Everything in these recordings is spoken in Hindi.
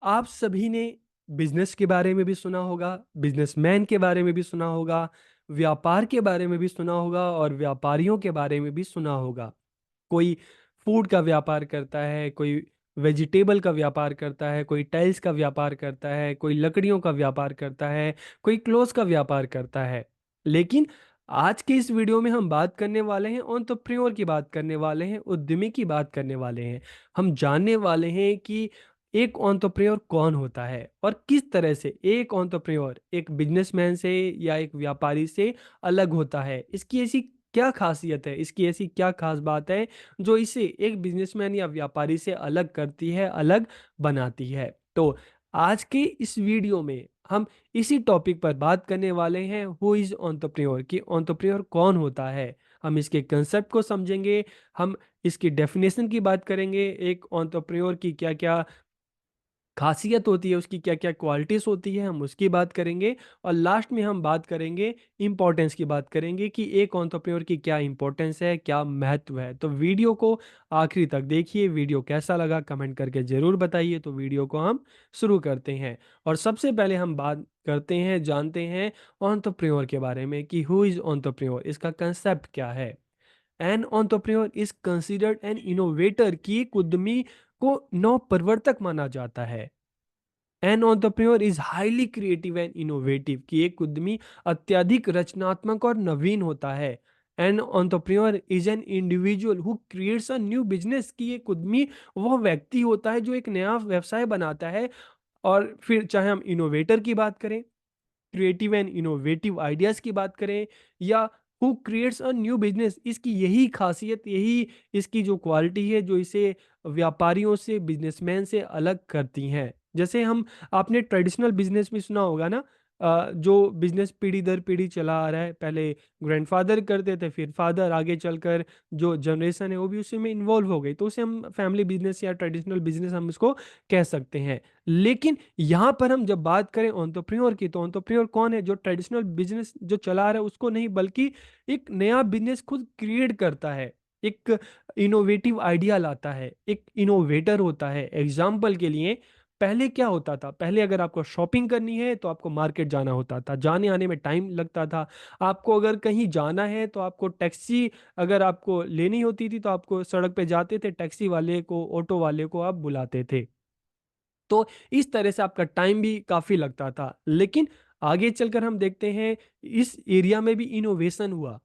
आप सभी ने बिजनेस के बारे में भी सुना होगा, बिजनेसमैन के बारे में भी सुना होगा, व्यापार के बारे में भी सुना होगा और व्यापारियों के बारे में भी सुना होगा। कोई फूड का व्यापार करता है, कोई वेजिटेबल का व्यापार करता है, कोई टाइल्स का व्यापार करता है, कोई लकड़ियों का व्यापार करता है, कोई क्लोथ्स का व्यापार करता है। लेकिन आज के इस वीडियो में हम बात करने वाले हैं एंटरप्रेन्योर की बात करने वाले हैं, उद्यमी की बात करने वाले हैं। हम जानने वाले हैं कि एक एंटरप्रेन्योर कौन होता है और किस तरह से एक एंटरप्रेन्योर एक बिजनेसमैन से या एक व्यापारी से अलग होता है। इसकी ऐसी क्या खासियत है, इसकी ऐसी क्या खास बात है जो इसे एक बिजनेसमैन या व्यापारी से अलग करती है, अलग बनाती है। तो आज के इस वीडियो में हम इसी टॉपिक पर बात करने वाले हैं, हु इज एंटरप्रेन्योर, कि एंटरप्रेन्योर कौन होता है। हम इसके कंसेप्ट को समझेंगे, हम इसकी डेफिनेशन की बात करेंगे, एक एंटरप्रेन्योर की क्या क्या खासियत होती है, उसकी क्या-क्या क्वालिटीज़ होती है, हम उसकी बात करेंगे और लास्ट में हम बात करेंगे, इम्पोर्टेंस की बात करेंगे कि एक एंटरप्रेन्योर की क्या इम्पोर्टेंस है, क्या महत्व है। तो वीडियो को आखिरी तक देखिए, वीडियो कैसा लगा कमेंट करके ज़रूर बताइए। तो वीडियो को हम शुरू करते हैं और सबसे पहले हम बात करते हैं, जानते हैं एंटरप्रेन्योर के बारे में कि हू इज़ एंटरप्रेन्योर, इसका कांसेप्ट क्या है। An entrepreneur is considered N innovator, कि एक उद्यमी को नवप्रवर्तक माना जाता है। An entrepreneur is highly creative and innovative, कि एक उद्यमी अत्यधिक रचनात्मक और नवीन होता है। An entrepreneur is an individual who creates a new business, कि एक उद्यमी वह व्यक्ति होता है जो एक नया व्यवसाय बनाता है। और फिर चाहे हम इनोवेटर की बात करें, क्रिएटिव एंड इनोवेटिव आइडियाज की बात करें, या who creates a new business, इसकी यही खासियत, यही इसकी जो क्वालिटी है जो इसे व्यापारियों से, बिजनेसमैन से अलग करती हैं। जैसे हम, आपने ट्रेडिशनल बिजनेस भी सुना होगा ना, जो बिजनेस पीढ़ी दर पीढ़ी चला आ रहा है। पहले ग्रैंडफादर करते थे, फिर फादर, आगे चलकर जो जनरेशन है वो भी उसी में इन्वॉल्व हो गई, तो उसे हम फैमिली बिजनेस या ट्रेडिशनल बिजनेस हम इसको कह सकते हैं। लेकिन यहाँ पर हम जब बात करें एंटरप्रेन्योर की, तो एंटरप्रेन्योर कौन है? जो ट्रेडिशनल बिजनेस जो चला रहा है उसको नहीं, बल्कि एक नया बिजनेस खुद क्रिएट करता है, एक इनोवेटिव आइडिया लाता है, एक इनोवेटर होता है। एग्जाम्पल के लिए, पहले क्या होता था? पहले अगर आपको शॉपिंग करनी है तो आपको मार्केट जाना होता था, जाने आने में टाइम लगता था। आपको अगर कहीं जाना है तो आपको टैक्सी अगर आपको लेनी होती थी, तो आपको सड़क पे जाते थे, टैक्सी वाले को, ऑटो वाले को आप बुलाते थे। तो इस तरह से आपका टाइम भी काफ़ी लगता था। लेकिन आगे चलकर हम देखते हैं, इस एरिया में भी इनोवेशन हुआ।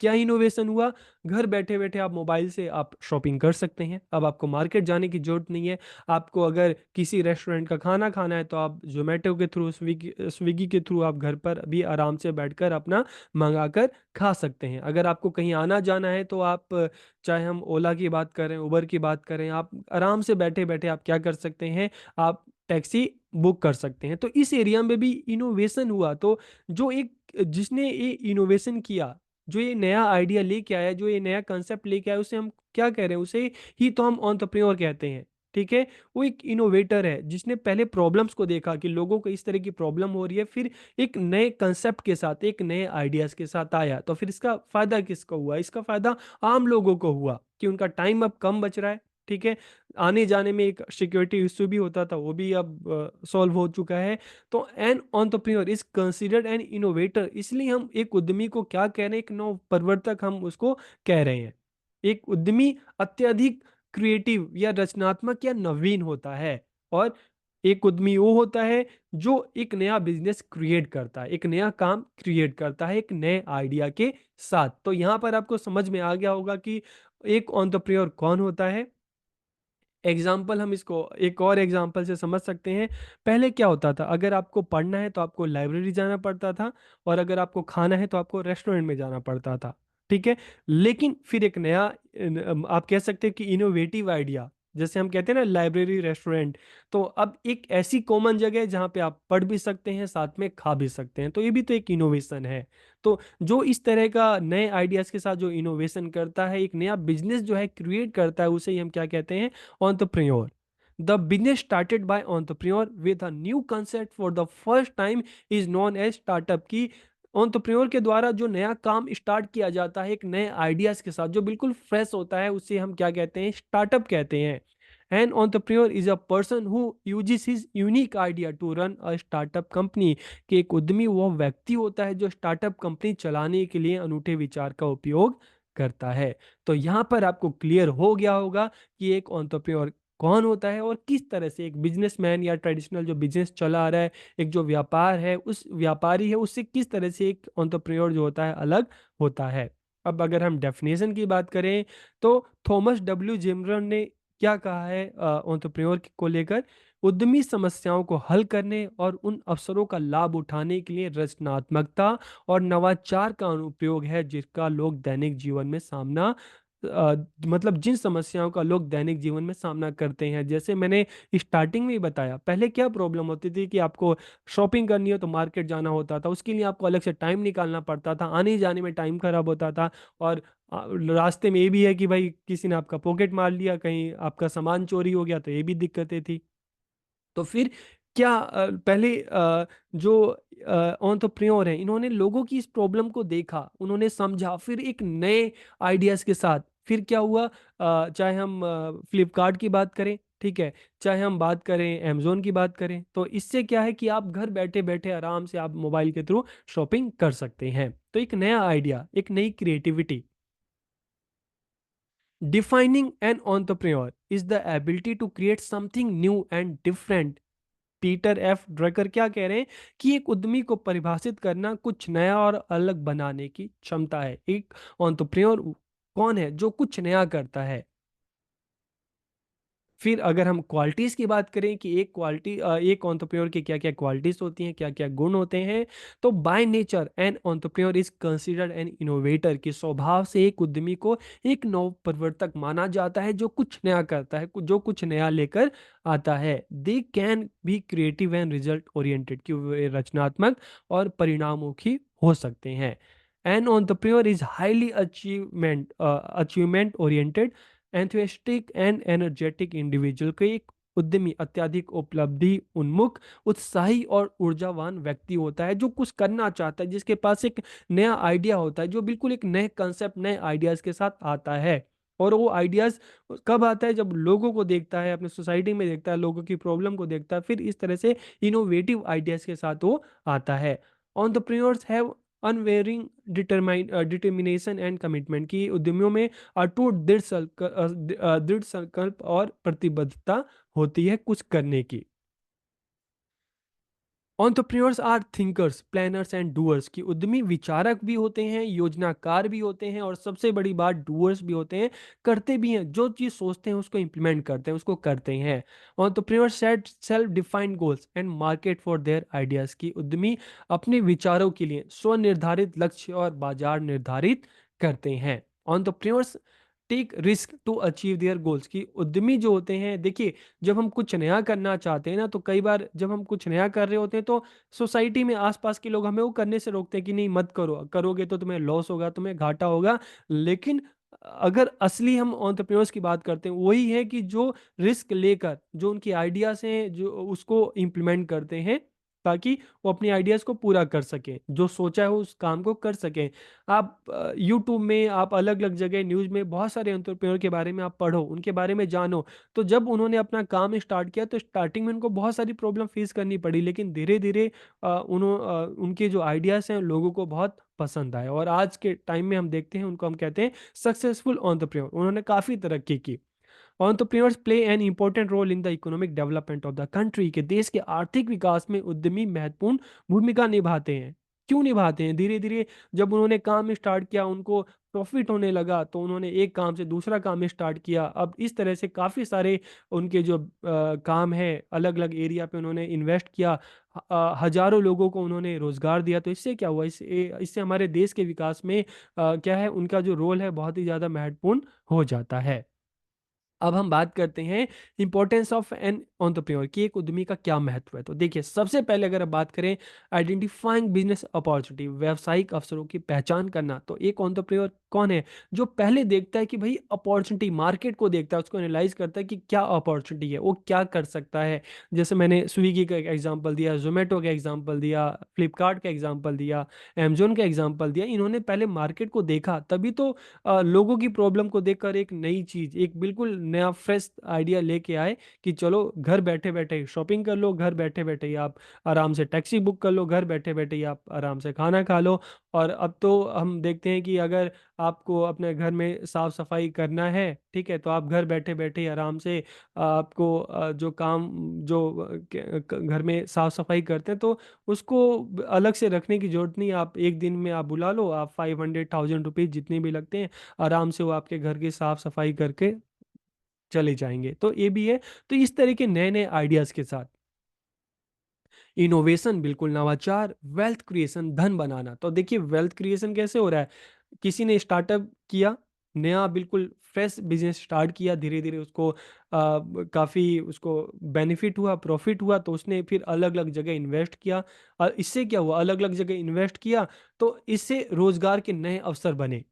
क्या इनोवेशन हुआ? घर बैठे-बैठे आप मोबाइल से आप शॉपिंग कर सकते हैं। अब आपको मार्केट जाने की ज़रूरत नहीं है। आपको अगर किसी रेस्टोरेंट का खाना खाना है तो आप ज़ोमैटो के थ्रू, स्विगी के थ्रू आप घर पर भी आराम से बैठकर अपना मँगा कर खा सकते हैं। अगर आपको कहीं आना-जाना है तो आप, चाहे हम ओला की बात करें, उबर की बात करें, आप आराम से बैठे-बैठे आप क्या कर सकते हैं, आप टैक्सी बुक कर सकते हैं। तो इस एरिया में भी इनोवेशन हुआ। तो जो एक, जिसने ये इनोवेशन किया, जो ये नया आइडिया लेके आया, जो ये नया कांसेप्ट लेके आया, उसे हम क्या कह रहे हैं? उसे ही तो हम एंटरप्रेन्योर कहते हैं, ठीक है? वो एक इनोवेटर है, जिसने पहले प्रॉब्लम्स को देखा कि लोगों को इस तरह की प्रॉब्लम हो रही है, फिर एक नए कांसेप्ट के साथ, एक नए आइडियाज़ के साथ आया। तो फिर इसका फ़ायदा किसको हुआ? इसका फ़ायदा आम लोगों को हुआ कि उनका टाइम अब कम बच रहा है, ठीक है? आने-जाने में एक सिक्योरिटी इश्यू भी होता था, वो भी अब सॉल्व हो चुका है। तो N entrepreneur is considered N innovator, इसलिए हम एक उद्यमी को क्या कह रहे हैं? एक नव प्रवर्तक हम उसको कह रहे हैं। एक उद्यमी अत्यधिक क्रिएटिव या रचनात्मक या नवीन होता है। और एक उद्यमी वो होता है जो एक नया बिजनेस क्रिएट करता है, एक नया काम क्रिएट करता है, एक नए आइडिया के साथ। तो यहाँ पर आपको समझ में आ गया होगा कि एक एंटरप्रेन्योर कौन होता है। एग्जाम्पल हम इसको एक और एग्जाम्पल से समझ सकते हैं। पहले क्या होता था? अगर आपको पढ़ना है तो आपको लाइब्रेरी जाना पड़ता था, और अगर आपको खाना है तो आपको रेस्टोरेंट में जाना पड़ता था, ठीक है? लेकिन फिर एक नया, आप कह सकते हैं कि इनोवेटिव आइडिया, जैसे हम कहते हैं ना लाइब्रेरी, रेस्टोरेंट, तो अब एक ऐसी कॉमन जगह है जहाँ पे आप पढ़ भी सकते हैं, साथ में खा भी सकते हैं, तो ये भी तो एक इनोवेशन है। तो जो इस तरह का नए आइडियाज़ के साथ जो इनोवेशन करता है, एक नया बिजनेस जो है क्रिएट करता है, उसे ही हम क्या कहते हैं? entrepreneur. The business started by entrepreneur with a new concept for the first time is known as startup, की entrepreneur के द्वारा जो नया काम स्टार्ट किया जाता है एक नए आइडियाज के साथ जो बिल्कुल फ्रेश होता है, उसे हम क्या कहते हैं? स्टार्टअप कहते हैं। An entrepreneur is a person who uses his unique idea to run a startup company. कि एक उद्यमी वो व्यक्ति होता है जो स्टार्टअप कंपनी चलाने के लिए अनूठे विचार का उपयोग करता है। तो यहाँ पर आपको क्लियर हो गया होगा कि एक entrepreneur कौन होता है और किस तरह से एक बिजनेसमैन या ट्रेडिशनल जो बिजनेस चला आ रहा है, एक जो व्यापार है, उस व्यापारी है, उससे किस तरह से एक entrepreneur जो होता है अलग होता है। अब अगर हम डेफिनेशन की बात करें तो थॉमस डब्ल्यू जेमरन ने क्या कहा है एंटरप्रेन्योर को लेकर? उद्यमी समस्याओं को हल करने और उन अवसरों का लाभ उठाने के लिए रचनात्मकता और नवाचार का अनुप्रयोग है जिसका लोग दैनिक जीवन में सामना मतलब जिन समस्याओं का लोग दैनिक जीवन में सामना करते हैं। जैसे मैंने स्टार्टिंग में ही बताया, पहले क्या प्रॉब्लम होती थी कि आपको शॉपिंग करनी हो तो मार्केट जाना होता था, उसके लिए आपको अलग से टाइम निकालना पड़ता था, आने जाने में टाइम खराब होता था। और रास्ते में ये भी है कि भाई किसी ने आपका पॉकेट मार लिया, कहीं आपका सामान चोरी हो गया, तो ये भी दिक्कतें थी। तो फिर क्या पहले जो एंटरप्रेन्योर हैं, इन्होंने लोगों की इस प्रॉब्लम को देखा, उन्होंने समझा, फिर एक नए आइडियाज़ के साथ फिर क्या हुआ, चाहे हम फ्लिपकार्ट की बात करें, ठीक है, चाहे हम बात करें अमेज़न की बात करें, तो इससे क्या है कि आप घर बैठे-बैठे आराम से आप मोबाइल के थ्रू शॉपिंग कर सकते हैं। तो एक नया आइडिया, एक नई creativity. Defining an entrepreneur is the ability to create something new and different. Peter F Drucker क्या कह रहे हैं कि एक उद्यमी को परिभाषित करना कुछ नया और अलग बनाने की क्षमता है। एक एंटरप्रेन्योर कौन है जो कुछ नया करता है? फिर अगर हम क्वालिटीज की बात करें कि एक एंटरप्रेन्योर की क्या क्या क्वालिटीज होती हैं, क्या क्या गुण होते हैं, तो by nature N entrepreneur is considered an innovator. की स्वभाव से एक उद्यमी को एक नव प्रवर्तक माना जाता है जो कुछ नया करता है, जो कुछ नया लेकर आता है। They can be creative and result oriented, कि वे रचनात्मक और परिणाममुखी हो सकते हैं। N entrepreneur is highly achievement oriented enthusiastic and energetic individual. के एक उद्यमी अत्यधिक उपलब्धि उन्मुख, उत्साही और ऊर्जावान व्यक्ति होता है जो कुछ करना चाहता है, जिसके पास एक नया आइडिया होता है, जो बिल्कुल एक नए कंसेप्ट, नए आइडियाज के साथ आता है। और वो आइडियाज कब आता है? जब लोगों को देखता है, अपने सोसाइटी में देखता है, लोगों की प्रॉब्लम को देखता है, फिर इस तरह से इनोवेटिव आइडियाज के साथ वो आता है। Entrepreneurs have unwearying determination and commitment. की उद्यमियों में अटूट दृढ़ संकल्प और प्रतिबद्धता होती है कुछ करने की। Entrepreneurs are thinkers, planners and doers. की उद्यमी विचारक भी होते हैं, योजनाकार भी होते हैं, और सबसे बड़ी बात डूअर्स भी होते हैं, करते भी हैं, जो चीज़ सोचते हैं उसको इंप्लीमेंट करते हैं, उसको करते हैं। Entrepreneurs set self defined goals and market for their ideas. की उद्यमी अपने विचारों के लिए स्वनिर्धारित लक्ष्य और बाजार निर्धारित करते हैं। Entrepreneurs take risk to achieve their goals. की उद्यमी जो होते हैं, देखिए, जब हम कुछ नया करना चाहते हैं ना, तो कई बार जब हम कुछ नया कर रहे होते हैं तो सोसाइटी में आसपास के लोग हमें वो करने से रोकते हैं कि नहीं मत करो, करोगे तो तुम्हें लॉस होगा, तुम्हें घाटा होगा। लेकिन अगर असली हम एंटरप्रेन्योर्स की बात करते हैं, वही है कि जो रिस्क लेकर, जो उनकी आइडियाज हैं, जो उसको इम्प्लीमेंट करते हैं, ताकि वो अपनी आइडियाज को पूरा कर सकें, जो सोचा है उस काम को कर सकें। आप यूट्यूब में, आप अलग अलग जगह न्यूज़ में बहुत सारे एंटरप्रेन्योर के बारे में आप पढ़ो, उनके बारे में जानो। तो जब उन्होंने अपना काम स्टार्ट किया तो स्टार्टिंग में उनको बहुत सारी प्रॉब्लम फेस करनी पड़ी, लेकिन धीरे धीरे उनके जो आइडियाज़ हैं लोगों को बहुत पसंद आए, और आज के टाइम में हम देखते हैं उनको हम कहते हैं सक्सेसफुल एंटरप्रेन्योर। उन्होंने काफ़ी तरक्की की। Entrepreneurs play an important role in the economic development of the country. के देश के आर्थिक विकास में उद्यमी महत्वपूर्ण भूमिका निभाते हैं। क्यों निभाते हैं? धीरे धीरे जब उन्होंने काम स्टार्ट किया, उनको प्रॉफिट होने लगा, तो उन्होंने एक काम से दूसरा काम स्टार्ट किया। अब इस तरह से काफ़ी सारे उनके जो काम है, अलग अलग एरिया पे उन्होंने इन्वेस्ट किया। हजारों लोगों को उन्होंने रोजगार दिया। तो इससे क्या हुआ? इससे हमारे देश के विकास में क्या है, उनका जो रोल है बहुत ही ज़्यादा महत्वपूर्ण हो जाता है। अब हम बात करते हैं इंपॉर्टेंस ऑफ एन एंटरप्रेन्योर, कि एक उद्यमी का क्या महत्व है। तो देखिए, सबसे पहले अगर आप बात करें आइडेंटिफाइंग बिजनेस अपॉर्चुनिटी, व्यावसायिक अवसरों की पहचान करना, तो एक एंटरप्रेन्योर कौन है जो पहले देखता है कि भाई अपॉर्चुनिटी, मार्केट को देखता है, उसको एनालाइज करता है कि क्या अपॉर्चुनिटी है, वो क्या कर सकता है। जैसे मैंने स्विगी का एक एग्जांपल दिया, जोमेटो का एग्जांपल दिया, फ्लिपकार्ट का एग्जांपल दिया, अमेजोन का एग्जांपल दिया। इन्होंने पहले मार्केट को देखा, तभी तो लोगों की प्रॉब्लम को देखकर एक नई चीज, एक बिल्कुल नया फ्रेश आइडिया लेके आए कि चलो घर बैठे बैठे शॉपिंग कर लो, घर बैठे बैठे ही आप आराम से टैक्सी बुक कर लो, घर बैठे बैठे ही आप आराम से खाना खा लो। और अब तो हम देखते हैं कि अगर आपको अपने घर में साफ सफाई करना है, ठीक है, तो आप घर बैठे बैठे ही आराम से आपको जो काम जो घर में साफ सफाई करते हैं, तो उसको अलग से रखने की जरूरत नहीं। आप एक दिन में आप बुला लो, आप 500,000 रुपीज जितने भी लगते हैं, आराम से वो आपके घर की साफ सफाई करके चले जाएंगे। तो ये भी है। तो इस तरह के नए नए आइडियाज के साथ इनोवेशन, बिल्कुल नवाचार, वेल्थ क्रिएशन, धन बनाना। तो देखिए वेल्थ क्रिएशन कैसे हो रहा है। किसी ने स्टार्टअप किया, नया बिल्कुल फ्रेश बिजनेस स्टार्ट किया, धीरे धीरे उसको काफ़ी उसको बेनिफिट हुआ, प्रॉफिट हुआ, तो उसने फिर अलग अलग जगह इन्वेस्ट किया। और इससे क्या हुआ, अलग अलग जगह इन्वेस्ट किया तो इससे रोजगार के नए अवसर बने,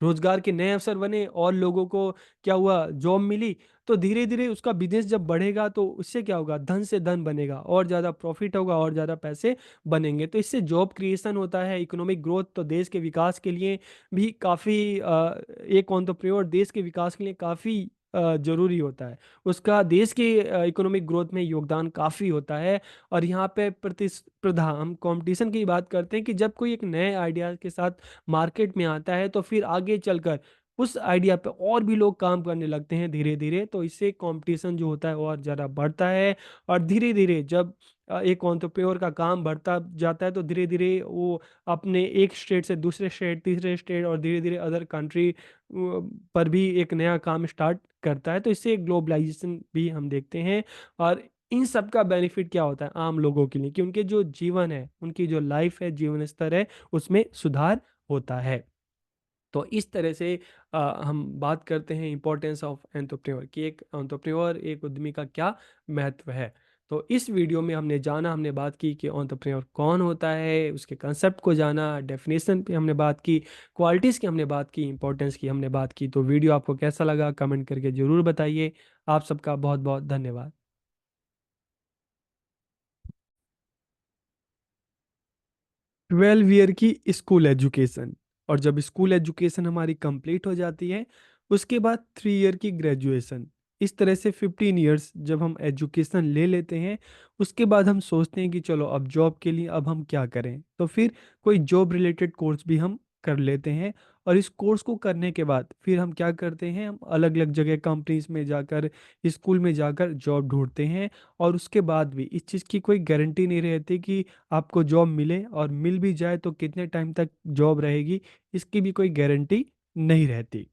रोजगार के नए अवसर बने और लोगों को क्या हुआ, जॉब मिली। तो धीरे धीरे उसका बिजनेस जब बढ़ेगा तो उससे क्या होगा, धन से धन बनेगा, और ज़्यादा प्रॉफिट होगा, और ज़्यादा पैसे बनेंगे। तो इससे जॉब क्रिएशन होता है, इकोनॉमिक ग्रोथ। तो देश के विकास के लिए भी काफ़ी एक एंटरप्रेन्योर देश के विकास के लिए काफ़ी जरूरी होता है। उसका देश के इकोनॉमिक ग्रोथ में योगदान काफ़ी होता है। और यहाँ पे प्रतिस्पर्धा, हम कंपटीशन की बात करते हैं कि जब कोई एक नए आइडिया के साथ मार्केट में आता है तो फिर आगे चलकर उस आइडिया पे और भी लोग काम करने लगते हैं धीरे धीरे। तो इससे कंपटीशन जो होता है और ज़्यादा बढ़ता है। और धीरे धीरे जब एक एंटरप्रेन्योर का काम बढ़ता जाता है तो धीरे धीरे वो अपने एक स्टेट से दूसरे स्टेट, तीसरे स्टेट, और धीरे धीरे अदर कंट्री पर भी एक नया काम स्टार्ट करता है। तो इससे ग्लोबलाइजेशन भी हम देखते हैं। और इन सब का बेनिफिट क्या होता है आम लोगों के लिए, कि उनके जो जीवन है, उनकी जो लाइफ है, जीवन स्तर है, उसमें सुधार होता है। तो इस तरह से हम बात करते हैं इंपॉर्टेंस ऑफ एंटरप्रेन्योर, कि एक एंटरप्रेन्योर, एक उद्यमी का क्या महत्व है। तो इस वीडियो में हमने जाना, हमने बात की कि एंटरप्रेन्योर कौन होता है, उसके कंसेप्ट को जाना, डेफिनेशन पे हमने बात की, क्वालिटीज़ की हमने बात की, इंपॉर्टेंस की हमने बात की। तो वीडियो आपको कैसा लगा कमेंट करके ज़रूर बताइए। आप सबका बहुत बहुत धन्यवाद। 12 ईयर की स्कूल एजुकेशन, और जब स्कूल एजुकेशन हमारी कंप्लीट हो जाती है उसके बाद 3 ईयर की ग्रेजुएशन। इस तरह से 15 ईयर्स जब हम एजुकेशन ले लेते हैं, उसके बाद हम सोचते हैं कि चलो अब जॉब के लिए अब हम क्या करें, तो फिर कोई जॉब रिलेटेड कोर्स भी हम कर लेते हैं। और इस कोर्स को करने के बाद फिर हम क्या करते हैं, हम अलग अलग जगह कंपनीज में जाकर, स्कूल में जाकर जॉब ढूंढते हैं। और उसके बाद भी इस चीज़ की कोई गारंटी नहीं रहती कि आपको जॉब मिले, और मिल भी जाए तो कितने टाइम तक जॉब रहेगी, इसकी भी कोई गारंटी नहीं रहती।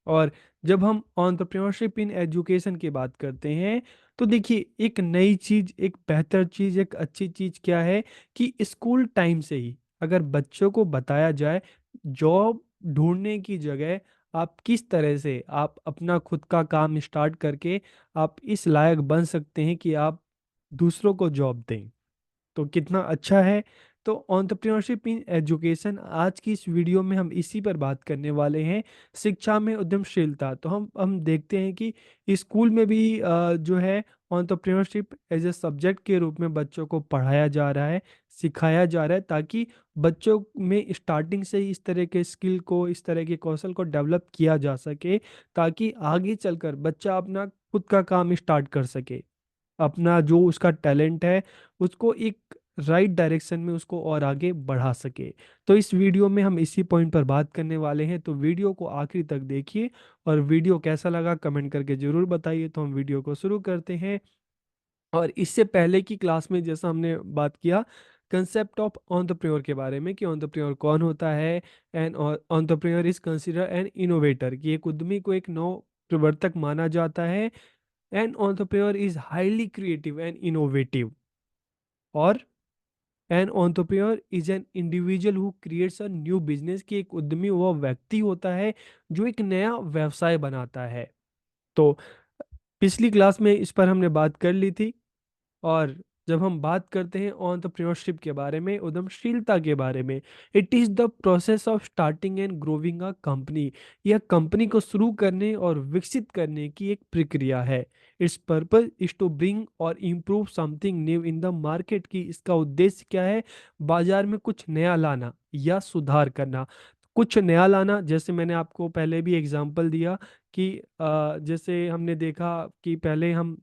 और जब हम एंटरप्रेन्योरशिप इन एजुकेशन की बात करते हैं, तो देखिए एक नई चीज़, एक बेहतर चीज़, एक अच्छी चीज़ क्या है, कि स्कूल टाइम से ही अगर बच्चों को बताया जाए जॉब ढूंढने की जगह आप किस तरह से आप अपना खुद का काम स्टार्ट करके आप इस लायक बन सकते हैं कि आप दूसरों को जॉब दें, तो कितना अच्छा है। तो एंटरप्रेन्योरशिप इन एजुकेशन, आज की इस वीडियो में हम इसी पर बात करने वाले हैं, शिक्षा में उद्यमशीलता। तो हम देखते हैं कि स्कूल में भी जो है एंटरप्रेन्योरशिप एज ए सब्जेक्ट के रूप में बच्चों को पढ़ाया जा रहा है, सिखाया जा रहा है, ताकि बच्चों में स्टार्टिंग से ही इस तरह के स्किल को, इस तरह के कौशल को डेवलप किया जा सके, ताकि आगे चलकर बच्चा अपना खुद का काम स्टार्ट कर सके, अपना जो उसका टैलेंट है उसको एक राइट डायरेक्शन में उसको और आगे बढ़ा सके। तो इस वीडियो में हम इसी पॉइंट पर बात करने वाले हैं। तो वीडियो को आखिरी तक देखिए, और वीडियो कैसा लगा कमेंट करके जरूर बताइए। तो हम वीडियो को शुरू करते हैं। और इससे पहले की क्लास में जैसा हमने बात किया कंसेप्ट ऑफ एंटरप्रेन्योर के बारे में, कि एंटरप्रेन्योर कौन होता है। And entrepreneur is consider N innovator, कि एक उद्यमी को एक नव प्रवर्तक माना जाता है। An entrepreneur is highly creative and innovative. और an entrepreneur is an individual who creates a new business, की एक उद्यमी वह व्यक्ति होता है जो एक नया व्यवसाय बनाता है। तो पिछली क्लास में इस पर हमने बात कर ली थी। और जब हम बात करते हैं एंटरप्रेन्योरशिप के बारे में, उद्यमशीलता के बारे में, it is the process of starting and growing a company. यह कंपनी को शुरू करने और विकसित करने की एक प्रक्रिया है। Its purpose is to bring और improve something new in the market, की इसका उद्देश्य क्या है, बाजार में कुछ नया लाना या सुधार करना। कुछ नया लाना, जैसे मैंने आपको पहले भी एग्जांपल दिया कि जैसे हमने देखा कि पहले हम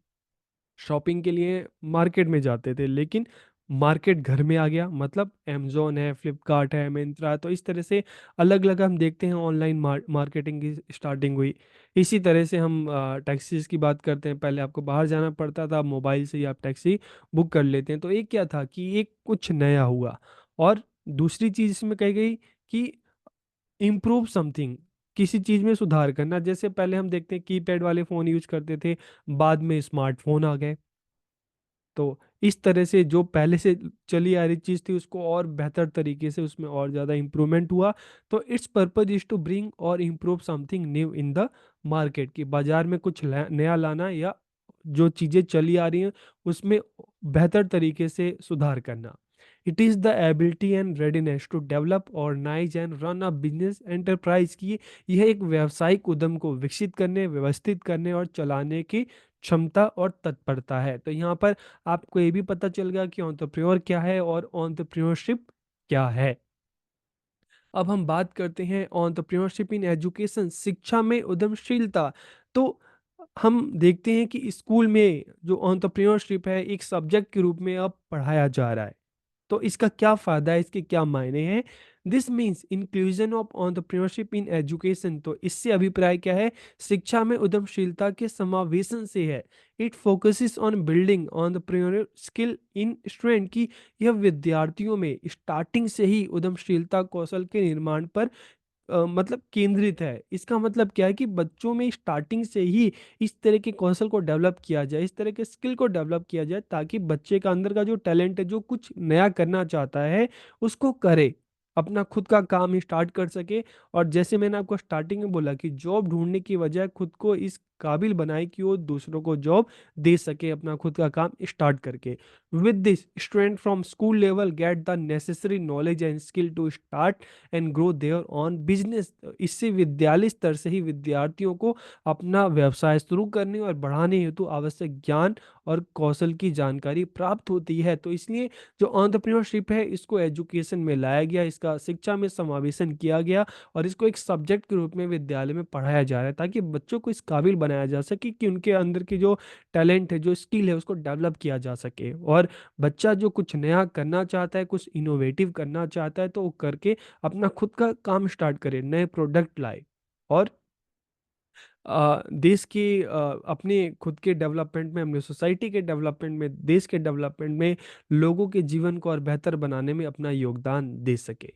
शॉपिंग के लिए मार्केट में जाते थे, लेकिन मार्केट घर में आ गया। मतलब अमेज़न है, फ्लिपकार्ट है, मिंत्रा है, तो इस तरह से अलग-अलग हम देखते हैं ऑनलाइन मार्केटिंग की स्टार्टिंग हुई। इसी तरह से हम टैक्सीज़ की बात करते हैं, पहले आपको बाहर जाना पड़ता था, मोबाइल से ही आप टैक्सी बुक कर लेते हैं। तो एक क्या था कि एक कुछ नया हुआ, और दूसरी चीज़ इसमें कही गई कि इम्प्रूव समथिंग, किसी चीज़ में सुधार करना। जैसे पहले हम देखते हैं कीपैड वाले फ़ोन यूज़ करते थे, बाद में स्मार्टफ़ोन आ गए। तो इस तरह से जो पहले से चली आ रही चीज़ थी उसको और बेहतर तरीके से उसमें और ज़्यादा इम्प्रूवमेंट हुआ। तो its purpose is to bring और improve something new in the market, कि बाज़ार में कुछ नया लाना, या जो चीज़ें चली आ रही हैं उसमें बेहतर तरीके से सुधार करना। It is the ability and readiness to develop, organise and run a business enterprise, की यह एक व्यावसायिक उद्यम को विकसित करने, व्यवस्थित करने और चलाने की क्षमता और तत्परता है। तो यहाँ पर आपको ये भी पता चल गया कि एंटरप्रेन्योर क्या है और एंटरप्रेन्योरशिप क्या है। अब हम बात करते हैं एंटरप्रेन्योरशिप इन एजुकेशन, शिक्षा में उद्यमशीलता। तो हम देखते हैं कि स्कूल में जो एंटरप्रेन्योरशिप है एक सब्जेक्ट के रूप में अब पढ़ाया जा रहा है। तो इसका क्या फ़ायदा है, इसके क्या मायने हैं? This means inclusion of entrepreneurship in education. तो इससे अभिप्राय क्या है? शिक्षा में उद्यमशीलता के समावेशन से है। It focuses on building entrepreneurial skill in student, की यह विद्यार्थियों में स्टार्टिंग से ही उद्यमशीलता कौशल के निर्माण पर मतलब केंद्रित है। इसका मतलब क्या है कि बच्चों में स्टार्टिंग से ही इस तरह के कौशल को डेवलप किया जाए, इस तरह के स्किल को डेवलप किया जाए, ताकि बच्चे का अंदर का जो टैलेंट है, जो कुछ नया करना चाहता है, उसको करे, अपना खुद का काम स्टार्ट कर सके। और जैसे मैंने आपको स्टार्टिंग में बोला कि जॉब ढूंढने की बजाय खुद को इस काबिल बनाए कि वो दूसरों को जॉब दे सके, अपना खुद का काम स्टार्ट करके। With this student from school level get the necessary knowledge and skill to start and grow their own business. इससे विद्यालय स्तर से ही विद्यार्थियों को अपना व्यवसाय शुरू करने और बढ़ाने हेतु आवश्यक ज्ञान और कौशल की जानकारी प्राप्त होती है। तो इसलिए जो एंटरप्रेन्योरशिप है इसको एजुकेशन में लाया गया, इसका शिक्षा में समावेशन किया गया, और इसको एक सब्जेक्ट के रूप में विद्यालय में पढ़ाया जा रहा है, ताकि बच्चों को इस काबिल बनाया जा सके कि उनके अंदर की जो टैलेंट है, जो स्किल है, उसको डेवलप किया जा सके। और बच्चा जो कुछ नया करना चाहता है, कुछ इनोवेटिव करना चाहता है, तो वो करके अपना खुद का काम स्टार्ट करे, नए प्रोडक्ट लाए, और देश के अपने खुद के डेवलपमेंट में, अपने सोसाइटी के डेवलपमेंट में, देश के डेवलपमेंट में, लोगों के जीवन को और बेहतर बनाने में अपना योगदान दे सके।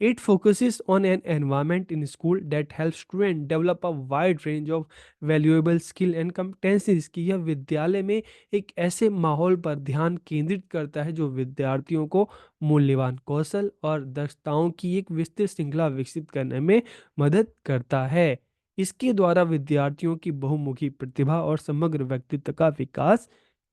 It focuses on an environment in school that helps students develop a wide range of valuable skill and competencies, कि यह विद्यालय में एक ऐसे माहौल पर ध्यान केंद्रित करता है जो विद्यार्थियों को मूल्यवान कौशल और दक्षताओं की एक विस्तृत श्रृंखला विकसित करने में मदद करता है। इसके द्वारा विद्यार्थियों की बहुमुखी प्रतिभा और समग्र व्यक्तित्व का विकास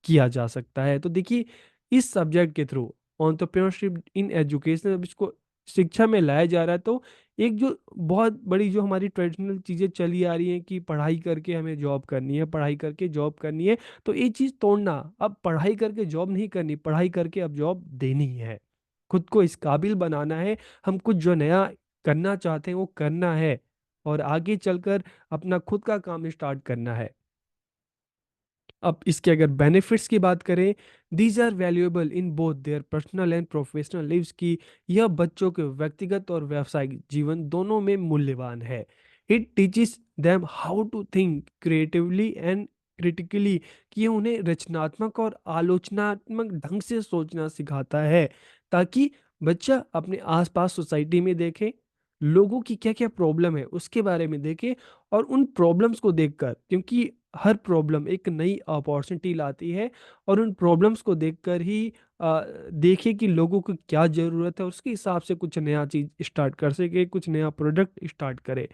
किया जा सकता है। तो देखिए, इस सब्जेक्ट के थ्रू एंटरप्रेन्योरशिप इन एजुकेशन, अब इसको शिक्षा में लाया जा रहा है। तो एक जो बहुत बड़ी जो हमारी ट्रेडिशनल चीज़ें चली आ रही हैं कि पढ़ाई करके हमें जॉब करनी है, पढ़ाई करके जॉब करनी है, तो ये चीज़ तोड़ना, अब पढ़ाई करके जॉब नहीं करनी, पढ़ाई करके अब जॉब देनी है, खुद को इस काबिल बनाना है, हम कुछ जो नया करना चाहते हैं वो करना है, और आगे चलकर अपना खुद का काम स्टार्ट करना है। अब इसके अगर बेनिफिट्स की बात करें, these are valuable in both their personal and professional lives, की यह बच्चों के व्यक्तिगत और व्यावसायिक जीवन दोनों में मूल्यवान है। It teaches them how to think creatively and critically, कि ये उन्हें रचनात्मक और आलोचनात्मक ढंग से सोचना सिखाता है, ताकि बच्चा अपने आसपास सोसाइटी में देखे, लोगों की क्या क्या प्रॉब्लम है उसके बारे में देखे, और उन प्रॉब्लम्स को देखकर, क्योंकि हर प्रॉब्लम एक नई अपॉर्चुनिटी लाती है, और उन प्रॉब्लम्स को देखकर ही देखें कि लोगों को क्या ज़रूरत है, उसके हिसाब से कुछ नया चीज़ स्टार्ट कर सके, कुछ नया प्रोडक्ट स्टार्ट करे।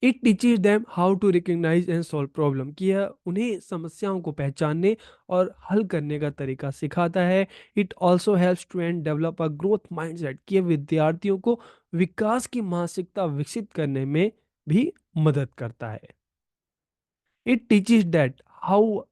It teaches them how to recognise and solve problem, कि यह उन्हें समस्याओं को पहचानने और हल करने का तरीका सिखाता है। It also help student develop a growth mindset, कि यह विद्यार्थियों को विकास की मानसिकता विकसित करने में भी मदद करता है। It teaches that how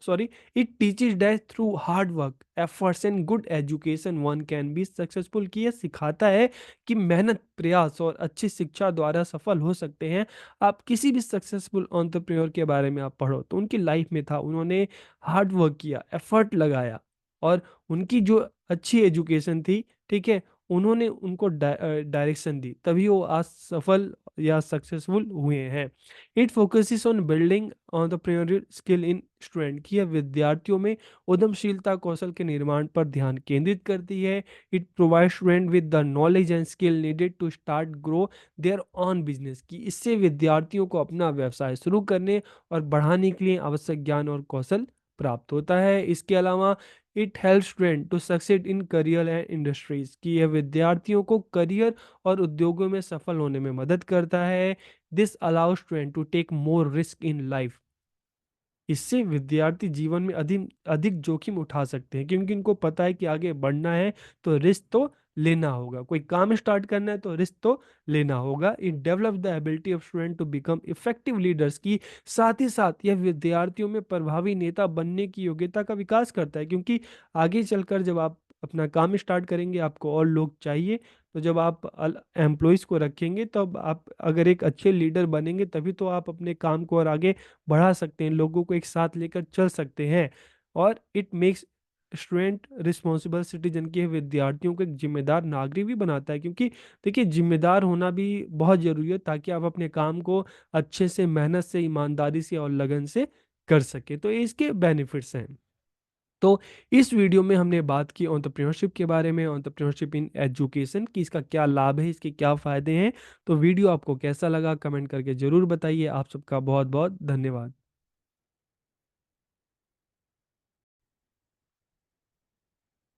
sorry it teaches that through hard work, efforts and good education one can be successful, कि ये सिखाता है कि मेहनत, प्रयास और अच्छी शिक्षा द्वारा सफल हो सकते हैं। आप किसी भी सक्सेसफुल एंटरप्रेन्योर के बारे में आप पढ़ो तो उनकी लाइफ में था, उन्होंने हार्ड वर्क किया, एफर्ट लगाया, और उनकी जो अच्छी एजुकेशन थी, ठीक है, उन्होंने उनको डायरेक्शन दी, तभी वो आज सफल या सक्सेसफुल हुए हैं। It focuses on building entrepreneurial skill in student, की यह विद्यार्थियों में उद्यमशीलता कौशल के निर्माण पर ध्यान केंद्रित करती है। It provide student with the knowledge and skill needed to start grow their own business, की इससे विद्यार्थियों को अपना व्यवसाय शुरू करने और बढ़ाने के लिए आवश्यक ज्ञान और कौशल प्राप्त होता है। इसके अलावा it help student to succeed in career and industries, की यह विद्यार्थियों को करियर और उद्योगों में सफल होने में मदद करता है। This allow student to take more risk in life, इससे विद्यार्थी जीवन में अधिक अधिक जोखिम उठा सकते हैं, क्योंकि इनको पता है कि आगे बढ़ना है तो रिस्क तो लेना होगा, कोई काम स्टार्ट करना है तो रिस्क तो लेना होगा। It develop the ability of student to become effective leaders, की साथ ही साथ यह विद्यार्थियों में प्रभावी नेता बनने की योग्यता का विकास करता है, क्योंकि आगे चलकर जब आप अपना काम स्टार्ट करेंगे आपको और लोग चाहिए, तो जब आप एम्प्लॉयज़ को रखेंगे तब आप अगर एक अच्छे लीडर बनेंगे तभी तो आप अपने काम को और आगे बढ़ा सकते हैं, लोगों को एक साथ लेकर चल सकते हैं। और it makes student responsible citizen, के विद्यार्थियों को एक जिम्मेदार नागरिक भी बनाता है, क्योंकि देखिए जिम्मेदार होना भी बहुत जरूरी है ताकि आप अपने काम को अच्छे से, मेहनत से, ईमानदारी से और लगन से कर सके। तो ये इसके बेनिफिट्स हैं। तो इस वीडियो में हमने बात की एंटरप्रेन्योरशिप के बारे में, एंटरप्रेन्योरशिप इन एजुकेशन, कि इसका क्या लाभ है, इसके क्या फ़ायदे हैं। तो वीडियो आपको कैसा लगा कमेंट करके ज़रूर बताइए। आप सबका बहुत बहुत धन्यवाद।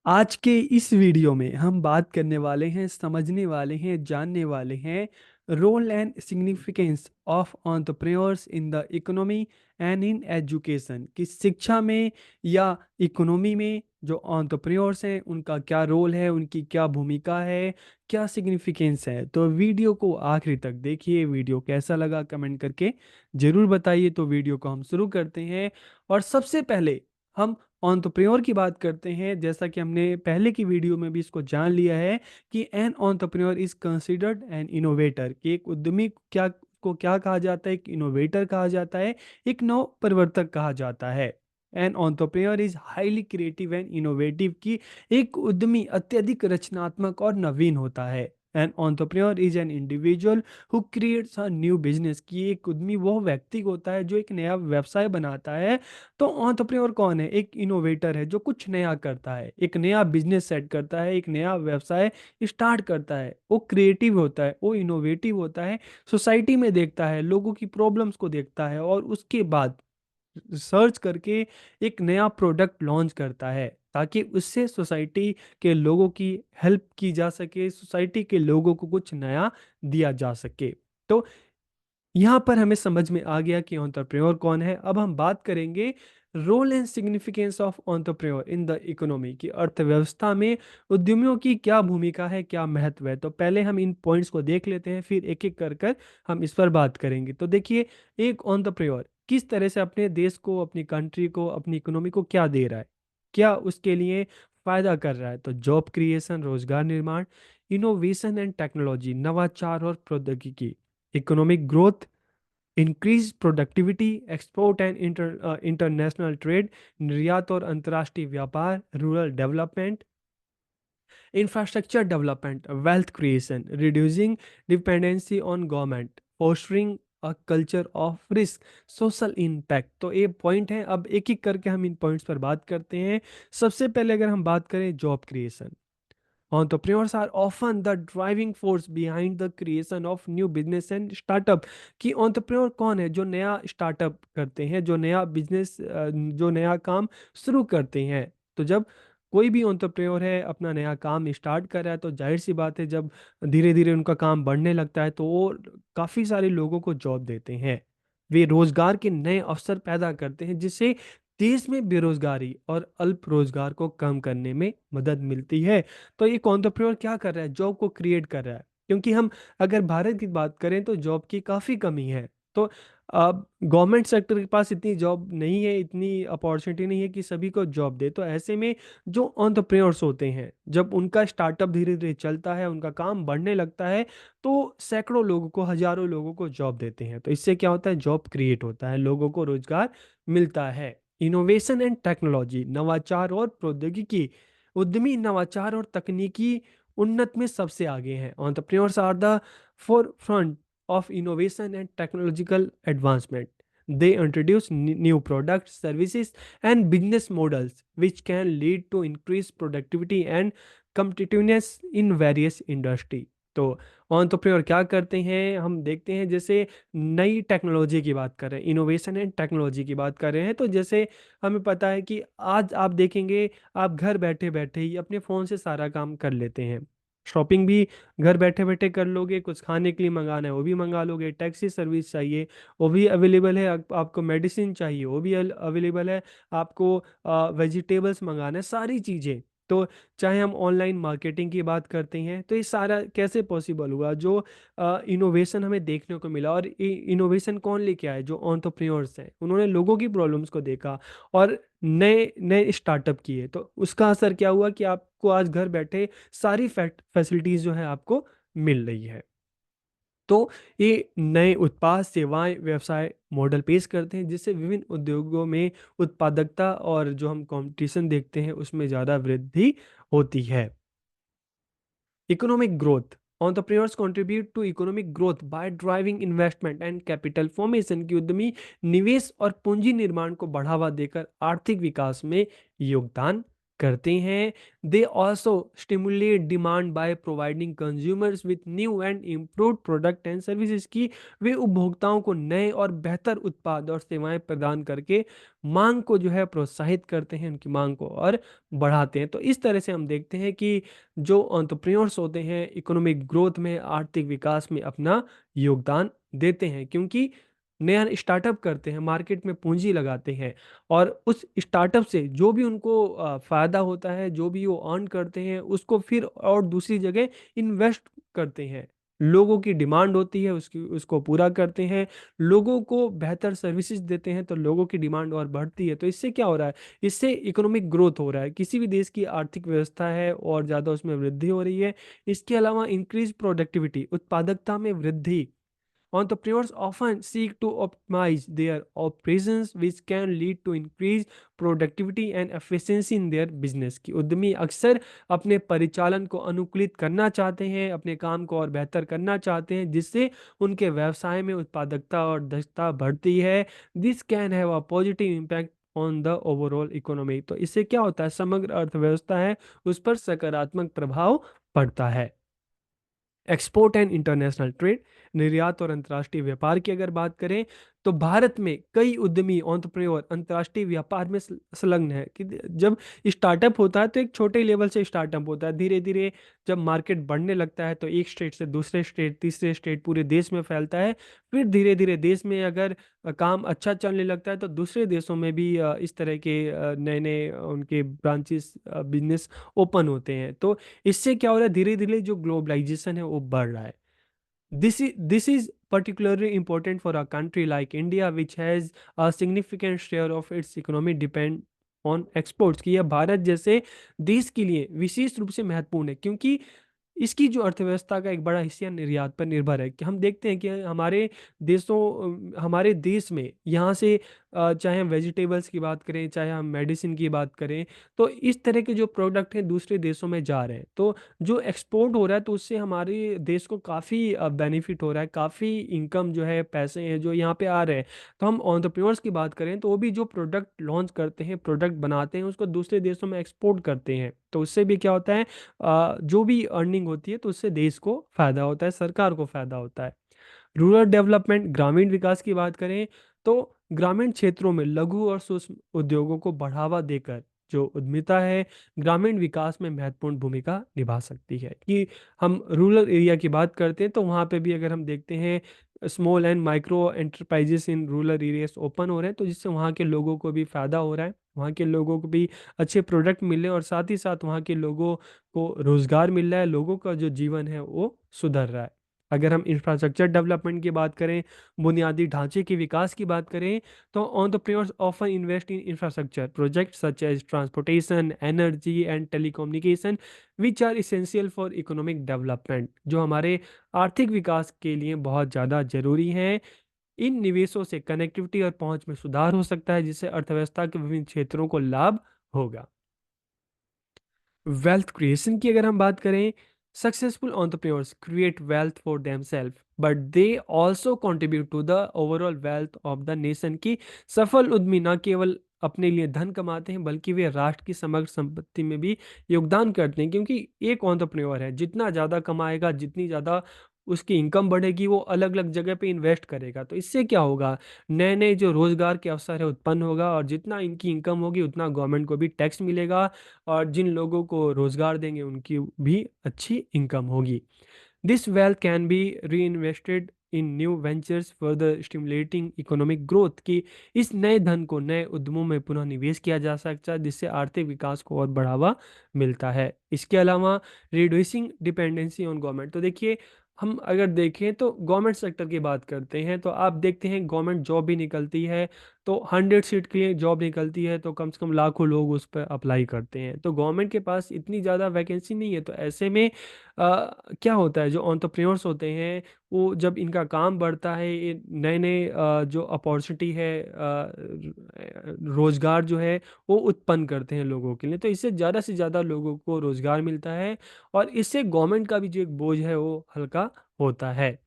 आज के इस वीडियो में हम बात करने वाले हैं, समझने वाले हैं, जानने वाले हैं role and significance of entrepreneurs in the economy and in education, कि शिक्षा में या इकोनॉमी में जो एंटरप्रेन्योर्स हैं उनका क्या रोल है, उनकी क्या भूमिका है, क्या सिग्निफिकेंस है। तो वीडियो को आखिरी तक देखिए। वीडियो कैसा लगा कमेंट करके ज़रूर बताइए। तो वीडियो को हम शुरू करते हैं, और सबसे पहले हम एंटरप्रेन्योर की बात करते हैं। जैसा कि हमने पहले की वीडियो में भी इसको जान लिया है कि N entrepreneur is considered an innovator, कि एक उद्यमी को क्या कहा जाता है, एक इनोवेटर कहा जाता है, एक नव प्रवर्तक कहा जाता है। An entrepreneur is highly creative and innovative, की एक उद्यमी अत्यधिक रचनात्मक और नवीन होता है। An entrepreneur is an individual who creates a new business, की एक उद्यमी वो व्यक्ति होता है जो एक नया व्यवसाय बनाता है। तो एंटरप्रेन्योर कौन है? एक इनोवेटर है जो कुछ नया करता है, एक नया बिजनेस सेट करता है, एक नया व्यवसाय स्टार्ट करता है। वो क्रिएटिव होता है, वो इनोवेटिव होता है, सोसाइटी में देखता है, लोगों की प्रॉब्लम्स को देखता है और उसके बाद सर्च करके एक नया प्रोडक्ट लॉन्च करता है, ताकि उससे सोसाइटी के लोगों की हेल्प की जा सके, सोसाइटी के लोगों को कुछ नया दिया जा सके। तो यहाँ पर हमें समझ में आ गया कि एंटरप्रेन्योर कौन है। अब हम बात करेंगे role and significance of entrepreneur in the economy, की अर्थव्यवस्था में उद्यमियों की क्या भूमिका है, क्या महत्व है। तो पहले हम इन पॉइंट्स को देख लेते हैं, फिर एक एक कर कर हम इस पर बात करेंगे। तो देखिए, एक एंटरप्रेन्योर किस तरह से अपने देश को, अपनी कंट्री को, अपनी इकोनॉमी को क्या दे रहा है, क्या उसके लिए फायदा कर रहा है। तो जॉब क्रिएशन, रोजगार निर्माण, इनोवेशन एंड टेक्नोलॉजी, नवाचार और प्रौद्योगिकी, economic growth, increase productivity, export and international trade, निर्यात और अंतर्राष्ट्रीय व्यापार, rural development, infrastructure development, wealth creation, reducing dependency on government, fostering a culture of risk, social impact. तो ये पॉइंट है, अब एक एक करके हम इन पॉइंट्स पर बात करते हैं। सबसे पहले अगर हम बात करें job creation, entrepreneurs are often the driving force behind the creation of new business and startup, कि entrepreneur कौन है? जो नया स्टार्टअप करते हैं, जो नया बिजनेस, जो नया काम शुरू करते हैं। तो जब कोई भी entrepreneur है अपना नया काम स्टार्ट कर रहा है, तो जाहिर सी बात है जब धीरे धीरे उनका काम बढ़ने लगता है तो वो काफ़ी सारे लोगों को जॉब देते हैं, वे रोजगार के नए अवसर पैदा करते हैं, जिससे देश में बेरोजगारी और अल्प रोजगार को कम करने में मदद मिलती है। तो ये एंटरप्रेन्योर क्या कर रहा है? जॉब को क्रिएट कर रहा है, क्योंकि हम अगर भारत की बात करें तो जॉब की काफ़ी कमी है। तो अब गवर्नमेंट सेक्टर के पास इतनी जॉब नहीं है, इतनी अपॉर्चुनिटी नहीं है कि सभी को जॉब दे। तो ऐसे में जो एंटरप्रेन्योर्स होते हैं, जब उनका स्टार्टअप धीरे धीरे चलता है, उनका काम बढ़ने लगता है, तो सैकड़ों लोगों को, हजारों लोगों को जॉब देते हैं। तो इससे क्या होता है, जॉब क्रिएट होता है, लोगों को रोजगार मिलता है। इनोवेशन एंड टेक्नोलॉजी, नवाचार और प्रौद्योगिकी। उद्यमी नवाचार और तकनीकी उन्नत में सबसे आगे हैं। Entrepreneurs are the fore of innovation and technological advancement. They introduce new products, services, and business models which can lead to increased productivity and competitiveness in various industry. तो एंटरप्रेन्योर क्या करते हैं, हम देखते हैं, जैसे नई टेक्नोलॉजी की बात कर रहे हैं, इनोवेशन एंड टेक्नोलॉजी की बात कर रहे हैं, तो जैसे हमें पता है कि आज आप देखेंगे, आप घर बैठे बैठे ही अपने फ़ोन से सारा काम कर लेते हैं। शॉपिंग भी घर बैठे बैठे कर लोगे, कुछ खाने के लिए मंगाना है वो भी मंगा लोगे, टैक्सी सर्विस चाहिए वो भी अवेलेबल है, आपको मेडिसिन चाहिए वो भी अवेलेबल है, आपको वेजिटेबल्स मंगाना है, सारी चीज़ें। तो चाहे हम ऑनलाइन मार्केटिंग की बात करते हैं, तो ये सारा कैसे पॉसिबल हुआ, जो इनोवेशन हमें देखने को मिला। और इनोवेशन कौन लेके आए, जो एंटरप्रेन्योर्स हैं, उन्होंने लोगों की प्रॉब्लम्स को देखा और नए नए स्टार्टअप किए। तो उसका असर क्या हुआ कि आपको आज घर बैठे सारी फैसिलिटीज जो है आपको मिल रही है। तो ये नए उत्पाद, सेवाएं, व्यवसाय मॉडल पेश करते हैं, जिससे विभिन्न उद्योगों में उत्पादकता और जो हम कंपटीशन देखते हैं उसमें ज़्यादा वृद्धि होती है। Economic growth. Entrepreneurs contribute to economic growth by driving investment and capital formation की उद्यमी निवेश और पूंजी निर्माण को बढ़ावा देकर आर्थिक विकास में योगदान करते हैं। They also stimulate demand by providing consumers with new and improved product and services की वे उपभोक्ताओं को नए और बेहतर उत्पाद और सेवाएं प्रदान करके मांग को जो है प्रोत्साहित करते हैं, उनकी मांग को और बढ़ाते हैं। तो इस तरह से हम देखते हैं कि जो एंटरप्रेन्योर्स होते हैं इकोनॉमिक ग्रोथ में, आर्थिक विकास में अपना योगदान देते हैं, क्योंकि नया स्टार्टअप करते हैं, मार्केट में पूंजी लगाते हैं और उस स्टार्टअप से जो भी उनको फायदा होता है, जो भी वो अर्न करते हैं, उसको फिर और दूसरी जगह इन्वेस्ट करते हैं। लोगों की डिमांड होती है, उसकी उसको पूरा करते हैं, लोगों को बेहतर सर्विसेज देते हैं, तो लोगों की डिमांड और बढ़ती है। तो इससे क्या हो रहा है, इससे इकोनॉमिक ग्रोथ हो रहा है, किसी भी देश की आर्थिक व्यवस्था है और ज़्यादा उसमें वृद्धि हो रही है। इसके अलावा इंक्रीज प्रोडक्टिविटी, उत्पादकता में वृद्धि। Entrepreneurs often seek to optimize their operations, which can lead to increased productivity and efficiency in their business की उद्यमी अक्सर अपने परिचालन को अनुकूलित करना चाहते हैं, अपने काम को और बेहतर करना चाहते हैं, जिससे उनके व्यवसाय में उत्पादकता और दक्षता बढ़ती है। This can have a positive impact on the overall economy. तो इससे क्या होता है, समग्र अर्थव्यवस्था है उस पर सकारात्मक प्रभाव पड़ता है। एक्सपोर्ट एंड इंटरनेशनल ट्रेड, निर्यात और अंतर्राष्ट्रीय व्यापार की अगर बात करें, तो भारत में कई उद्यमी एंटरप्रेन्योर अंतर्राष्ट्रीय व्यापार में संलग्न है। कि जब स्टार्टअप होता है तो एक छोटे लेवल से स्टार्टअप होता है, धीरे धीरे जब मार्केट बढ़ने लगता है तो एक स्टेट से दूसरे स्टेट, तीसरे स्टेट, पूरे देश में फैलता है। फिर धीरे धीरे देश में अगर काम अच्छा चलने लगता है तो दूसरे देशों में भी इस तरह के नए नए उनके ब्रांचेस, बिजनेस ओपन होते हैं। तो इससे क्या हो रहा है, धीरे धीरे जो ग्लोबलाइजेशन है वो बढ़ रहा है। This is particularly important for a country like India, which has a significant share of its economy depend on exports। कि यह भारत जैसे देश के लिए विशेष रूप से महत्वपूर्ण है, क्योंकि इसकी जो अर्थव्यवस्था का एक बड़ा हिस्सा निर्यात पर निर्भर है। कि हम देखते हैं कि हमारे देश में यहाँ से चाहे हम वेजिटेबल्स की बात करें, चाहे हम मेडिसिन की बात करें, तो इस तरह के जो प्रोडक्ट हैं दूसरे देशों में जा रहे हैं। तो जो एक्सपोर्ट हो रहा है तो उससे हमारे देश को काफ़ी बेनिफिट हो रहा है, काफ़ी इनकम जो है, पैसे हैं जो यहाँ पे आ रहे हैं। तो हम एंटरप्रेन्योर्स की बात करें तो वो भी जो प्रोडक्ट लॉन्च करते हैं, प्रोडक्ट बनाते हैं, उसको दूसरे देशों में एक्सपोर्ट करते हैं। तो उससे भी क्या होता है, जो भी अर्निंग होती है तो उससे देश को फायदा होता है, सरकार को फायदा होता है। रूरल डेवलपमेंट, ग्रामीण विकास की बात करें तो ग्रामीण क्षेत्रों में लघु और सूक्ष्म उद्योगों को बढ़ावा देकर जो उद्यमिता है ग्रामीण विकास में महत्वपूर्ण भूमिका निभा सकती है। कि हम रूरल एरिया की बात करते हैं तो वहाँ पे भी अगर हम देखते हैं small and micro enterprises in rural areas open हो रहे हैं, तो जिससे वहाँ के लोगों को भी फायदा हो रहा है, वहाँ के लोगों को भी अच्छे प्रोडक्ट मिल रहे हैं और साथ ही साथ वहाँ के लोगों को रोजगार मिल रहा है, लोगों का जो जीवन है वो सुधर रहा है। अगर हम इंफ्रास्ट्रक्चर डेवलपमेंट की बात करें, बुनियादी ढांचे के विकास की बात करें, तो entrepreneurs often invest in infrastructure project such as transportation, energy and telecommunication which are essential for economic development, जो हमारे आर्थिक विकास के लिए बहुत ज़्यादा जरूरी हैं। इन निवेशों से कनेक्टिविटी और पहुंच में सुधार हो सकता है, जिससे अर्थव्यवस्था के विभिन्न क्षेत्रों को लाभ होगा। वेल्थ क्रिएशन की अगर हम बात करें, successful entrepreneurs create wealth for themselves but they also contribute to the overall wealth of the nation. की सफल उद्यमी न केवल अपने लिए धन कमाते हैं, बल्कि वे राष्ट्र की समग्र संपत्ति में भी योगदान करते हैं, क्योंकि एक एंटरप्रेन्योर है जितना ज़्यादा कमाएगा, जितनी ज़्यादा उसकी इनकम बढ़ेगी, वो अलग अलग जगह पे इन्वेस्ट करेगा, तो इससे क्या होगा, नए नए जो रोजगार के अवसर है उत्पन्न होगा, और जितना इनकी इनकम होगी उतना गवर्नमेंट को भी टैक्स मिलेगा, और जिन लोगों को रोजगार देंगे उनकी भी अच्छी इनकम होगी। दिस वेल्थ कैन बी री invested in new ventures further stimulating economic growth. की इस नए धन को नए उद्यमों में पुनः निवेश किया जा सकता है, जिससे आर्थिक विकास को और बढ़ावा मिलता है। इसके अलावा रिड्यूसिंग डिपेंडेंसी ऑन गवर्नमेंट, तो देखिए हम अगर देखें तो गवर्नमेंट सेक्टर की बात करते हैं, तो आप देखते हैं गवर्नमेंट जॉब भी निकलती है, तो 100 सीट के लिए जॉब निकलती है, तो कम से कम लाखों लोग उस पर अप्लाई करते हैं, तो गवर्नमेंट के पास इतनी ज़्यादा वैकेंसी नहीं है। तो ऐसे में क्या होता है, जो एंटरप्रेन्योर्स होते हैं, वो जब इनका काम बढ़ता है, ये नए नए जो अपॉर्चुनिटी है, रोजगार जो है वो उत्पन्न करते हैं लोगों के लिए, तो इससे ज़्यादा से ज़्यादा लोगों को रोजगार मिलता है, और इससे गवर्नमेंट का भी जो एक बोझ है वो हल्का होता है।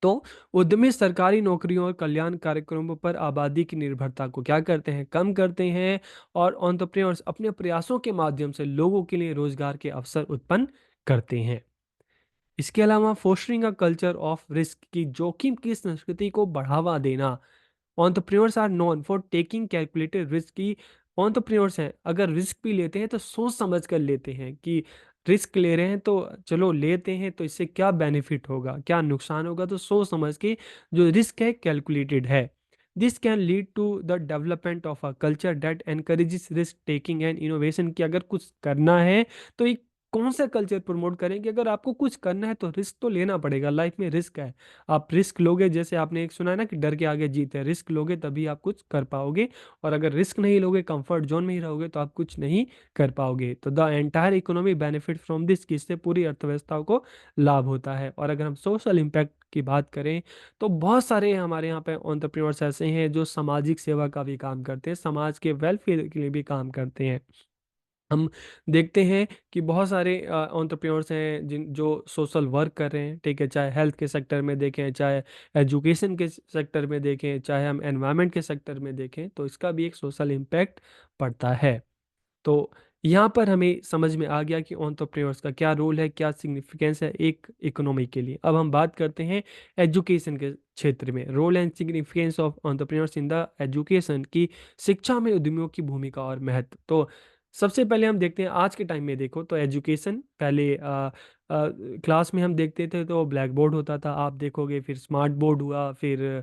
तो उद्यमी सरकारी नौकरियों और कल्याण कार्यक्रमों पर आबादी की निर्भरता को क्या करते हैं, कम करते हैं, और एंटरप्रेन्योर्स अपने प्रयासों के माध्यम से लोगों के लिए रोजगार के अवसर उत्पन्न करते हैं। इसके अलावा fostering a culture of risk, की जोखिम की संस्कृति को बढ़ावा देना। Entrepreneurs are known for taking calculated risk. की एंटरप्रेन्योर्स हैं, अगर रिस्क भी लेते हैं तो सोच समझ कर लेते हैं, कि रिस्क ले रहे हैं तो चलो लेते हैं, तो इससे क्या बेनिफिट होगा, क्या नुकसान होगा, तो सोच समझ के जो रिस्क है कैलकुलेटेड है। This can lead to the development of a culture that encourages risk taking and innovation. की अगर कुछ करना है तो एक कौन सा कल्चर प्रमोट करें, कि अगर आपको कुछ करना है तो रिस्क तो लेना पड़ेगा, लाइफ में रिस्क है। आप रिस्क लोगे, जैसे आपने एक सुना है ना कि डर के आगे जीत है, रिस्क लोगे तभी आप कुछ कर पाओगे, और अगर रिस्क नहीं लोगे, कंफर्ट जोन में ही रहोगे, तो आप कुछ नहीं कर पाओगे। तो the entire economy benefit from this, किससे पूरी अर्थव्यवस्था को लाभ होता है। और अगर हम सोशल इम्पैक्ट की बात करें, तो बहुत सारे हमारे यहाँ पे एंटरप्रेन्योर्स ऐसे हैं जो सामाजिक सेवा का भी काम करते हैं, समाज के वेलफेयर के लिए भी काम करते हैं। हम देखते हैं कि बहुत सारे एंटरप्रेन्योर्स हैं जिन जो सोशल वर्क कर रहे हैं, ठीक है, चाहे हेल्थ के सेक्टर में देखें, चाहे एजुकेशन के सेक्टर में देखें, चाहे हम एनवायरनमेंट के सेक्टर में देखें, तो इसका भी एक सोशल इम्पैक्ट पड़ता है। तो यहाँ पर हमें समझ में आ गया कि एंटरप्रेन्योर्स का क्या रोल है, क्या सिग्निफिकेंस है एक इकोनॉमी के लिए। अब हम बात करते हैं एजुकेशन के क्षेत्र में, role and significance of entrepreneurs in the education. की शिक्षा में उद्यमियों की भूमिका और महत्व। तो सबसे पहले हम देखते हैं आज के टाइम में, देखो तो एजुकेशन पहले क्लास में हम देखते थे तो ब्लैक बोर्ड होता था, आप देखोगे फिर स्मार्ट बोर्ड हुआ, फिर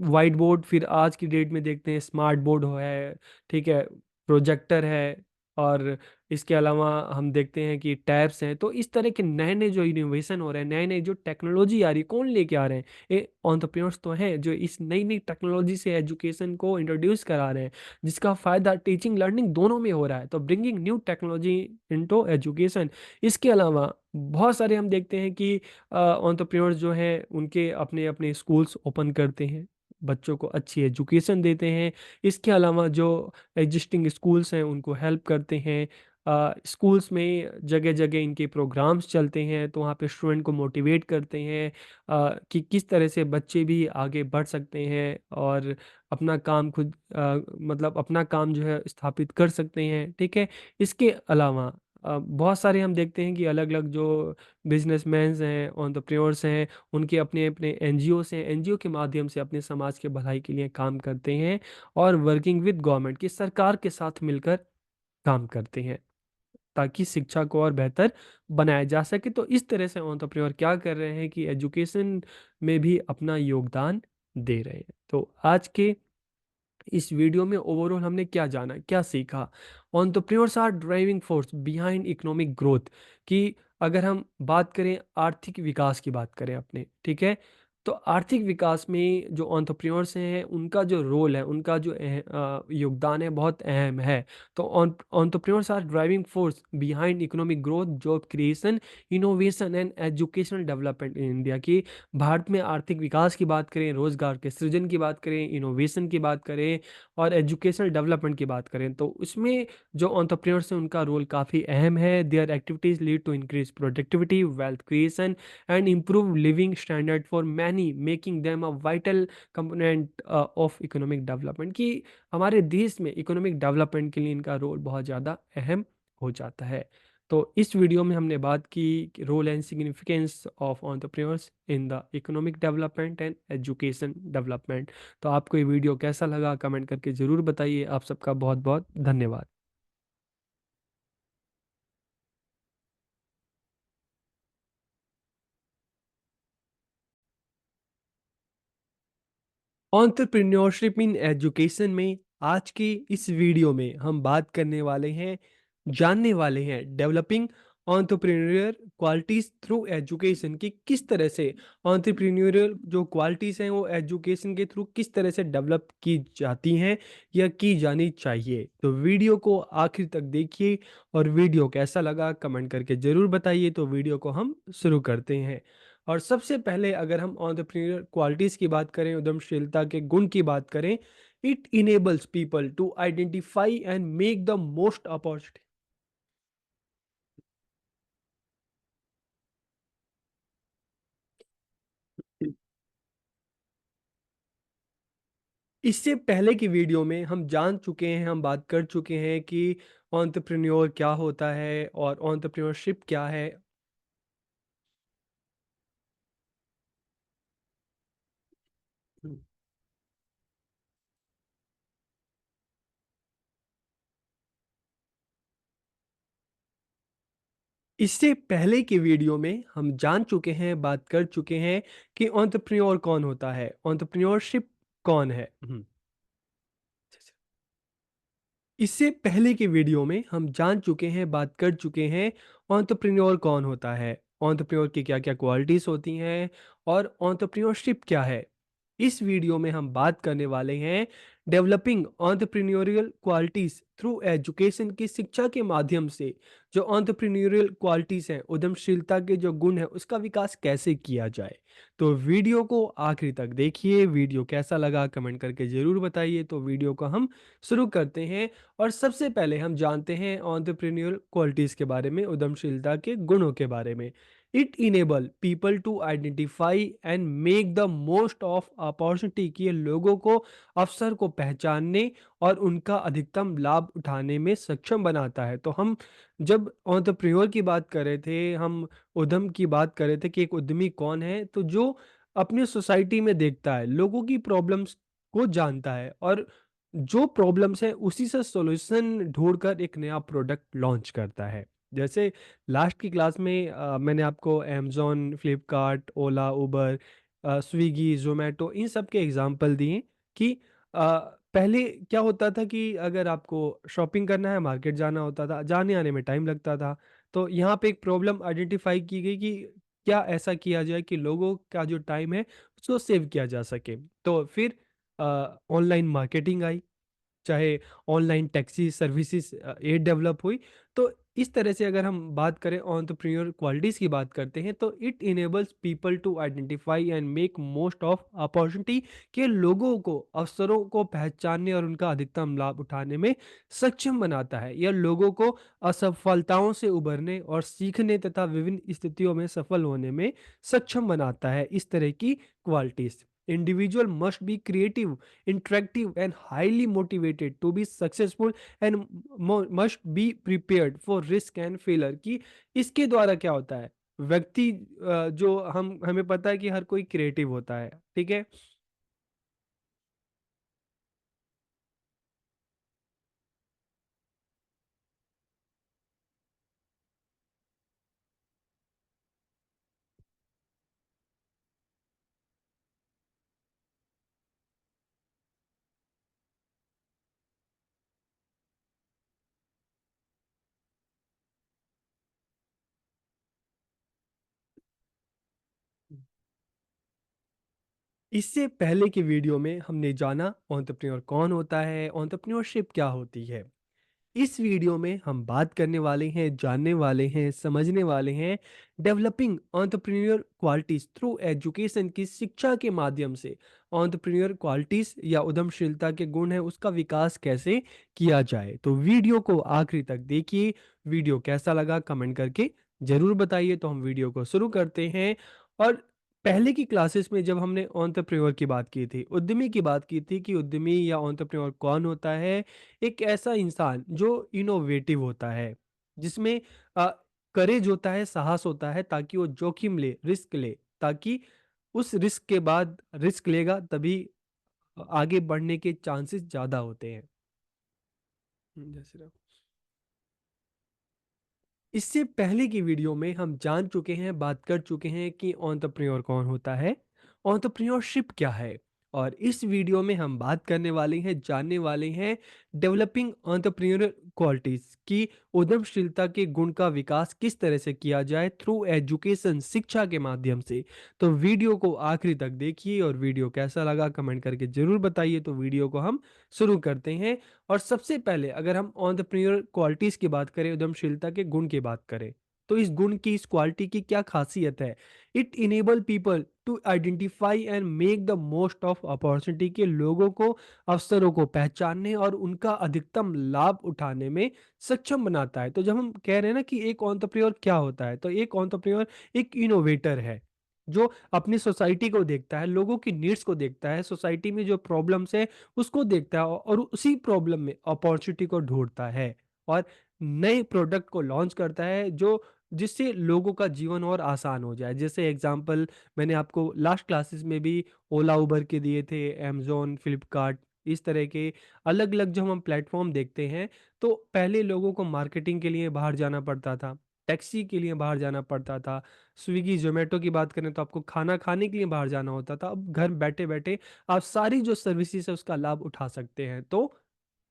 वाइट बोर्ड, फिर आज की डेट में देखते हैं स्मार्ट बोर्ड है, ठीक है, प्रोजेक्टर है, और इसके अलावा हम देखते हैं कि टैब्स हैं। तो इस तरह के नए नए जो इनोवेशन हो रहे हैं, नए नए जो टेक्नोलॉजी आ रही है, कौन लेके आ रहे हैं, ये एंटरप्रेन्योर्स तो हैं जो इस नई नई टेक्नोलॉजी से एजुकेशन को इंट्रोड्यूस करा रहे हैं, जिसका फायदा टीचिंग लर्निंग दोनों में हो रहा है। तो bringing new technology into education. इसके अलावा बहुत सारे हम देखते हैं कि एंटरप्रेन्योर्स जो हैं उनके अपने अपने स्कूल्स ओपन करते हैं, बच्चों को अच्छी एजुकेशन देते हैं। इसके अलावा जो एग्जिस्टिंग स्कूल्स हैं उनको हेल्प करते हैं। स्कूल्स में जगह जगह इनके प्रोग्राम्स चलते हैं, तो वहाँ पे स्टूडेंट को मोटिवेट करते हैं कि किस तरह से बच्चे भी आगे बढ़ सकते हैं, और अपना काम खुद मतलब अपना काम जो है स्थापित कर सकते हैं, ठीक है। इसके अलावा बहुत सारे हम देखते हैं कि अलग अलग जो बिजनेसमैन हैं, एंटरप्रेन्योर्स हैं, उनके अपने अपने एनजीओ हैं, एनजीओ के माध्यम से अपने समाज के भलाई के लिए काम करते हैं, और वर्किंग विद गवर्नमेंट, की सरकार के साथ मिलकर काम करते हैं, ताकि शिक्षा को और बेहतर बनाया जा सके। तो इस तरह से एंटरप्रेन्योर क्या कर रहे हैं कि एजुकेशन में भी अपना योगदान दे रहे हैं। तो आज के इस वीडियो में ओवरऑल हमने क्या जाना, क्या सीखा। Entrepreneurs are driving force behind economic growth. कि अगर हम बात करें आर्थिक विकास की बात करें अपने, ठीक है, तो आर्थिक विकास में जो एंटरप्रेन्योर्स हैं उनका जो रोल है, उनका जो योगदान है, बहुत अहम है। तो entrepreneurs are driving force behind economic growth, job creation, innovation and educational development in India. की भारत में आर्थिक विकास की बात करें, रोजगार के सृजन की बात करें, इनोवेशन की बात करें और एजुकेशनल डेवलपमेंट की बात करें, तो उसमें जो एंटरप्रेन्योर्स हैं उनका रोल काफ़ी अहम है। Their activities lead to increase productivity, wealth creation and improve living standard for many, making them a vital component of economic development. कि हमारे देश में इकोनॉमिक डेवलपमेंट के लिए इनका रोल बहुत ज़्यादा अहम हो जाता है। तो इस वीडियो में हमने बात की role and significance of entrepreneurs in the economic development and education development. तो आपको ये वीडियो कैसा लगा कमेंट करके ज़रूर बताइए। आप सबका बहुत बहुत धन्यवाद। एंटरप्रेन्योरशिप इन एजुकेशन में आज की इस वीडियो में हम बात करने वाले हैं, जानने वाले हैं developing entrepreneurial qualities through education. की किस तरह से एंटरप्रेन्योरियल जो क्वालिटीज हैं वो एजुकेशन के थ्रू किस तरह से डेवलप की जाती हैं या की जानी चाहिए। तो वीडियो को आखिर तक देखिए और वीडियो कैसा लगा कमेंट करके ज़रूर बताइए। तो वीडियो को हम शुरू करते हैं। और सबसे पहले अगर हम एंटरप्रेन्योर क्वालिटीज़ की बात करें, उद्यमशीलता के गुण की बात करें, it enables people to identify and make the most opportunity. इससे पहले की वीडियो में हम जान चुके हैं, हम बात कर चुके हैं कि एंटरप्रेन्योर क्या होता है और एंटरप्रेन्योरशिप क्या है। इससे पहले की वीडियो में हम जान चुके हैं, बात कर चुके हैं कि एंटरप्रेन्योर कौन होता है, एंटरप्रेन्योरशिप कौन है। इससे पहले के वीडियो में हम जान चुके हैं, बात कर चुके हैं एंटरप्रेन्योर कौन होता है, एंटरप्रेन्योर की क्या क्या क्वालिटीज होती हैं और एंटरप्रेन्योरशिप क्या है। इस वीडियो में हम बात करने वाले हैं developing entrepreneurial qualities through education. की शिक्षा के माध्यम से जो एंटरप्रेन्योरियल क्वालिटीज हैं, उद्यमशीलता के जो गुण हैं, उसका विकास कैसे किया जाए। तो वीडियो को आखिरी तक देखिए। वीडियो कैसा लगा कमेंट करके ज़रूर बताइए। तो वीडियो को हम शुरू करते हैं और सबसे पहले हम जानते हैं एंटरप्रेन्योर क्वालिटीज़ के बारे में, उद्यमशीलता के गुणों के बारे में। It enable people to identify and make the most of opportunity. कि ये लोगों को अवसर को पहचानने और उनका अधिकतम लाभ उठाने में सक्षम बनाता है। तो हम जब एंटरप्रेन्योर की बात कर रहे थे, हम उद्यम की बात कर रहे थे कि एक उद्यमी कौन है, तो जो अपनी सोसाइटी में देखता है, लोगों की प्रॉब्लम्स को जानता है और जो प्रॉब्लम्स है उसी से सॉल्यूशन ढूंढकर एक नया प्रोडक्ट लॉन्च करता है। जैसे लास्ट की क्लास में मैंने आपको अमेज़न, फ्लिपकार्ट, ओला, उबर, स्विगी, ज़ोमैटो इन सब के एग्जांपल दिए कि पहले क्या होता था कि अगर आपको शॉपिंग करना है, मार्केट जाना होता था, जाने आने में टाइम लगता था। तो यहाँ पे एक प्रॉब्लम आइडेंटिफाई की गई कि क्या ऐसा किया जाए कि लोगों का जो टाइम है उसको सेव किया जा सके। तो फिर ऑनलाइन मार्केटिंग आई, चाहे ऑनलाइन टैक्सी सर्विसेज ये डेवलप हुई। तो इस तरह से अगर हम बात करें एंटरप्रेन्योर क्वालिटीज़ की बात करते हैं, तो it enables people to identify and make most of opportunity. के लोगों को अवसरों को पहचानने और उनका अधिकतम लाभ उठाने में सक्षम बनाता है। यह लोगों को असफलताओं से उभरने और सीखने तथा विभिन्न स्थितियों में सफल होने में सक्षम बनाता है। इस तरह की qualities, individual must be creative, interactive and highly motivated to be successful and must be prepared for risk and failure। कि इसके द्वारा क्या होता है, व्यक्ति जो हमें पता है कि हर कोई क्रिएटिव होता है, ठीक है। इससे पहले की वीडियो में हमने जाना एंटरप्रेन्योर कौन होता है, एंटरप्रेन्योरशिप क्या होती है। इस वीडियो में हम बात करने वाले हैं, जानने वाले हैं, समझने वाले हैं developing entrepreneur qualities through education की शिक्षा के माध्यम से एंटरप्रेन्योर क्वालिटीज या उद्यमशीलता के गुण है उसका विकास कैसे किया जाए। तो वीडियो को आखिरी तक देखिए। वीडियो कैसा लगा कमेंट करके जरूर बताइए। तो हम वीडियो को शुरू करते हैं। और पहले की क्लासेस में जब हमने एंटरप्रेन्योर की बात की थी, उद्यमी की बात की थी कि उद्यमी या एंटरप्रेन्योर कौन होता है। एक ऐसा इंसान जो इनोवेटिव होता है, जिसमें करेज होता है, साहस होता है, ताकि वो जोखिम ले, रिस्क ले, ताकि उस रिस्क के बाद रिस्क लेगा तभी आगे बढ़ने के चांसेस ज्यादा होते हैं। जय श्री राम। इससे पहले की वीडियो में हम जान चुके हैं, बात कर चुके हैं कि एंटरप्रेन्योर कौन होता है, एंटरप्रेन्योरशिप क्या है। और इस वीडियो में हम बात करने वाले हैं, जानने वाले हैं डेवलपिंग एंटरप्रेन्योर क्वालिटीज की उद्यमशीलता के गुण का विकास किस तरह से किया जाए थ्रू एजुकेशन, शिक्षा के माध्यम से। तो वीडियो को आखिरी तक देखिए और वीडियो कैसा लगा कमेंट करके जरूर बताइए। तो वीडियो को हम शुरू करते हैं। और सबसे पहले अगर हम एंटरप्रेन्योर क्वालिटीज की बात करें, उद्यमशीलता के गुण की बात करें, तो इस गुण की, इस क्वालिटी की क्या खासियत है। It enable people to identify and make the most of opportunity, के लोगों को अवसरों को पहचानने और उनका अधिकतम लाभ उठाने में सक्षम बनाता है। तो जब हम कह रहे हैं ना कि एक एंटरप्रेन्योर क्या होता है, तो एक एंटरप्रेन्योर एक इनोवेटर है जो अपनी सोसाइटी को देखता है, लोगों की नीड्स को देखता है, सोसाइटी में जो प्रॉब्लम्स है उसको देखता है और उसी प्रॉब्लम में अपॉर्चुनिटी को ढूंढता है और नए प्रोडक्ट को लॉन्च करता है जो जिससे लोगों का जीवन और आसान हो जाए। जैसे एग्जांपल मैंने आपको लास्ट क्लासेस में भी ओला उबर के दिए थे, अमेजोन, फ्लिपकार्ट, इस तरह के अलग अलग जो हम प्लेटफॉर्म देखते हैं। तो पहले लोगों को मार्केटिंग के लिए बाहर जाना पड़ता था, टैक्सी के लिए बाहर जाना पड़ता था। स्विगी जोमेटो की बात करें तो आपको खाना खाने के लिए बाहर जाना होता था। अब घर बैठे बैठे आप सारी जो सर्विसेज है उसका लाभ उठा सकते हैं। तो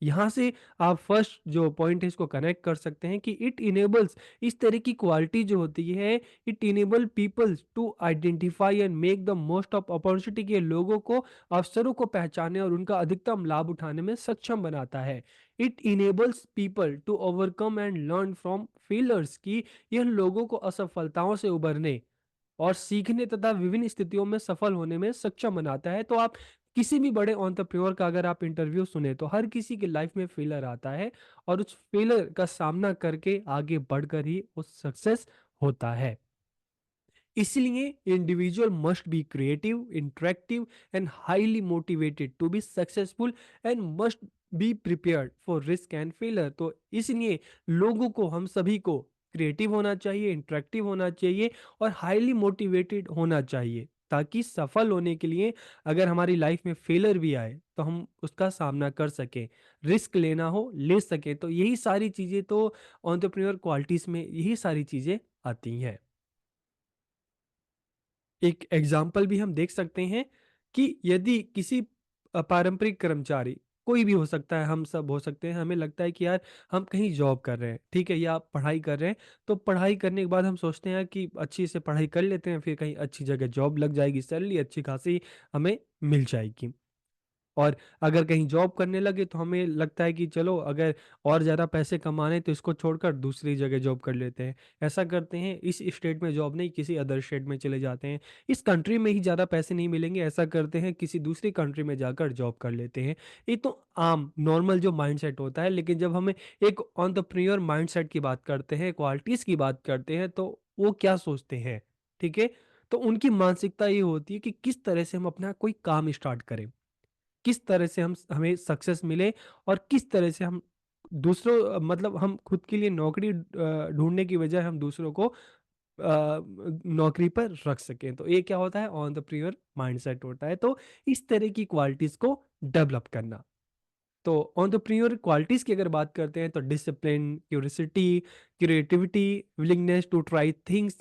यहाँ से आप फर्स्ट जो पॉइंट है इसको कनेक्ट कर सकते हैं कि इट इनेबल्स, इस तरह की क्वालिटी जो होती है, it enable peoples to identify and make the most of opportunity, के लोगों को अवसरों को पहचाने और उनका अधिकतम लाभ उठाने में सक्षम बनाता है। It enables people to overcome and learn from failures, की यह लोगों को असफलताओं से उबरने और सीखने तथा विभिन्न स्थितियों में सफल होने में सक्षम बनाता है। तो आप किसी भी बड़े एंटरप्रेन्योर का अगर आप इंटरव्यू सुने तो हर किसी की लाइफ में फेलर आता है और उस फेलर का सामना करके आगे बढ़कर ही वो सक्सेस होता है। इसलिए individual must be creative, interactive and highly motivated to be successful and must be prepared for risk and failure. तो इसलिए लोगों को, हम सभी को क्रिएटिव होना चाहिए, इंटरेक्टिव होना चाहिए और हाईली मोटिवेटेड होना चाहिए, ताकि सफल होने के लिए अगर हमारी लाइफ में फेलियर भी आए तो हम उसका सामना कर सकें, रिस्क लेना हो ले सकें। तो यही सारी चीज़ें तो एंटरप्रेन्योर क्वालिटीज में यही सारी चीज़ें आती हैं। एक एग्जाम्पल भी हम देख सकते हैं कि यदि किसी पारंपरिक कर्मचारी, कोई भी हो सकता है, हम सब हो सकते हैं, हमें लगता है कि यार हम कहीं जॉब कर रहे हैं, ठीक है, या आप पढ़ाई कर रहे हैं, तो पढ़ाई करने के बाद हम सोचते हैं कि अच्छी से पढ़ाई कर लेते हैं, फिर कहीं अच्छी जगह जॉब लग जाएगी, सैलरी अच्छी खासी हमें मिल जाएगी। और अगर कहीं जॉब करने लगे तो हमें लगता है कि चलो अगर और ज़्यादा पैसे कमाने तो इसको छोड़कर दूसरी जगह जॉब कर लेते हैं। ऐसा करते हैं, इस स्टेट में जॉब नहीं किसी अदर स्टेट में चले जाते हैं, इस कंट्री में ही ज़्यादा पैसे नहीं मिलेंगे, ऐसा करते हैं किसी दूसरी कंट्री में जाकर जॉब कर लेते हैं। ये तो आम नॉर्मल जो माइंडसेट होता है। लेकिन जब हमें एक एंटरप्रेन्योर माइंडसेट की बात करते हैं, क्वालिटीज़ की बात करते हैं, तो वो क्या सोचते हैं, ठीक है। तो उनकी मानसिकता ये होती है कि किस तरह से हम अपना कोई काम स्टार्ट करें, किस तरह से हम हमें सक्सेस मिले और किस तरह से हम दूसरों मतलब हम खुद के लिए नौकरी ढूंढने की बजाय हम दूसरों को नौकरी पर रख सकें। तो ये क्या होता है, एंटरप्रेन्योर माइंडसेट होता है। तो इस तरह की क्वालिटीज को डेवलप करना। तो एंटरप्रेन्योर क्वालिटीज की अगर बात करते हैं तो discipline, curiosity, creativity, willingness to try things,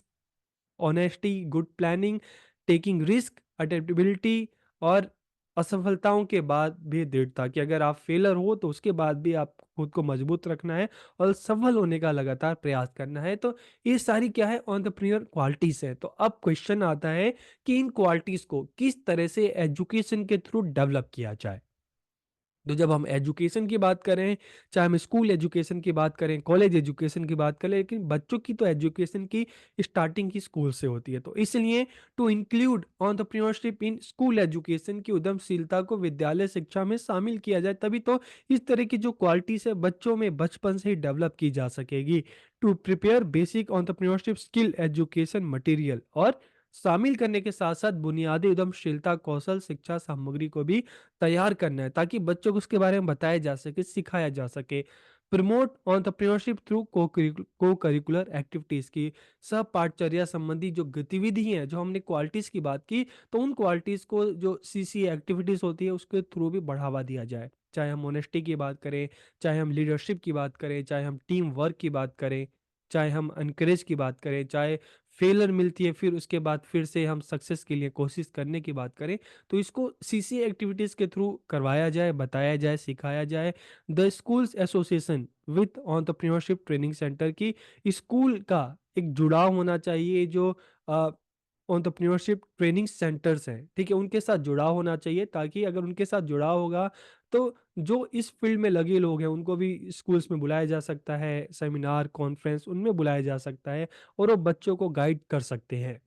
honesty, good planning, taking risk, adaptability और असफलताओं के बाद भी दृढ़ता, कि अगर आप फेलर हो तो उसके बाद भी आप खुद को मजबूत रखना है और सफल होने का लगातार प्रयास करना है। तो ये सारी क्या है, एंटरप्रेन्योर क्वालिटीज है। तो अब क्वेश्चन आता है कि इन क्वालिटीज को किस तरह से एजुकेशन के थ्रू डेवलप किया जाए। तो जब हम एजुकेशन की बात करें, चाहे हम स्कूल एजुकेशन की बात करें, कॉलेज एजुकेशन की बात करें, लेकिन बच्चों की तो एजुकेशन की स्टार्टिंग की स्कूल से होती है। तो इसलिए to include entrepreneurship in school education, की उद्यमशीलता को विद्यालय शिक्षा में शामिल किया जाए, तभी तो इस तरह की जो क्वालिटीज है बच्चों में बचपन से ही डेवलप की जा सकेगी। To prepare basic entrepreneurship skill education material, और शामिल करने के साथ साथ बुनियादी उद्यमशीलता कौशल शिक्षा सामग्री को भी तैयार करना है, ताकि बच्चों को उसके बारे में बताया जा सके, सिखाया जा सके। प्रमोट एंटरप्रेन्योरशिप थ्रू को करिकुलर एक्टिविटीज की सह पाठचर्या संबंधी जो गतिविधि हैं, जो हमने क्वालिटीज की बात की, तो उन क्वालिटीज को जो सीसी एक्टिविटीज होती है उसके थ्रू भी बढ़ावा दिया जाए। चाहे हम ऑनेस्टी की बात करें, चाहे हम लीडरशिप की बात करें, चाहे हम टीम वर्क की बात करें, चाहे हम अनकरेज की बात करें, चाहे फेलर मिलती है फिर उसके बाद फिर से हम सक्सेस के लिए कोशिश करने की बात करें, तो इसको सीसी एक्टिविटीज के थ्रू करवाया जाए, बताया जाए, सिखाया जाए। The schools association with entrepreneurship training centre की स्कूल का एक जुड़ाव होना चाहिए, जो एंटरप्रेन्योरशिप ट्रेनिंग सेंटर्स हैं, ठीक है, उनके साथ जुड़ाव होना चाहिए, ताकि अगर उनके साथ जुड़ाव होगा तो जो इस फील्ड में लगे लोग हैं उनको भी स्कूल्स में बुलाया जा सकता है, सेमिनार कॉन्फ्रेंस उनमें बुलाया जा सकता है, और वो बच्चों को गाइड कर सकते हैं।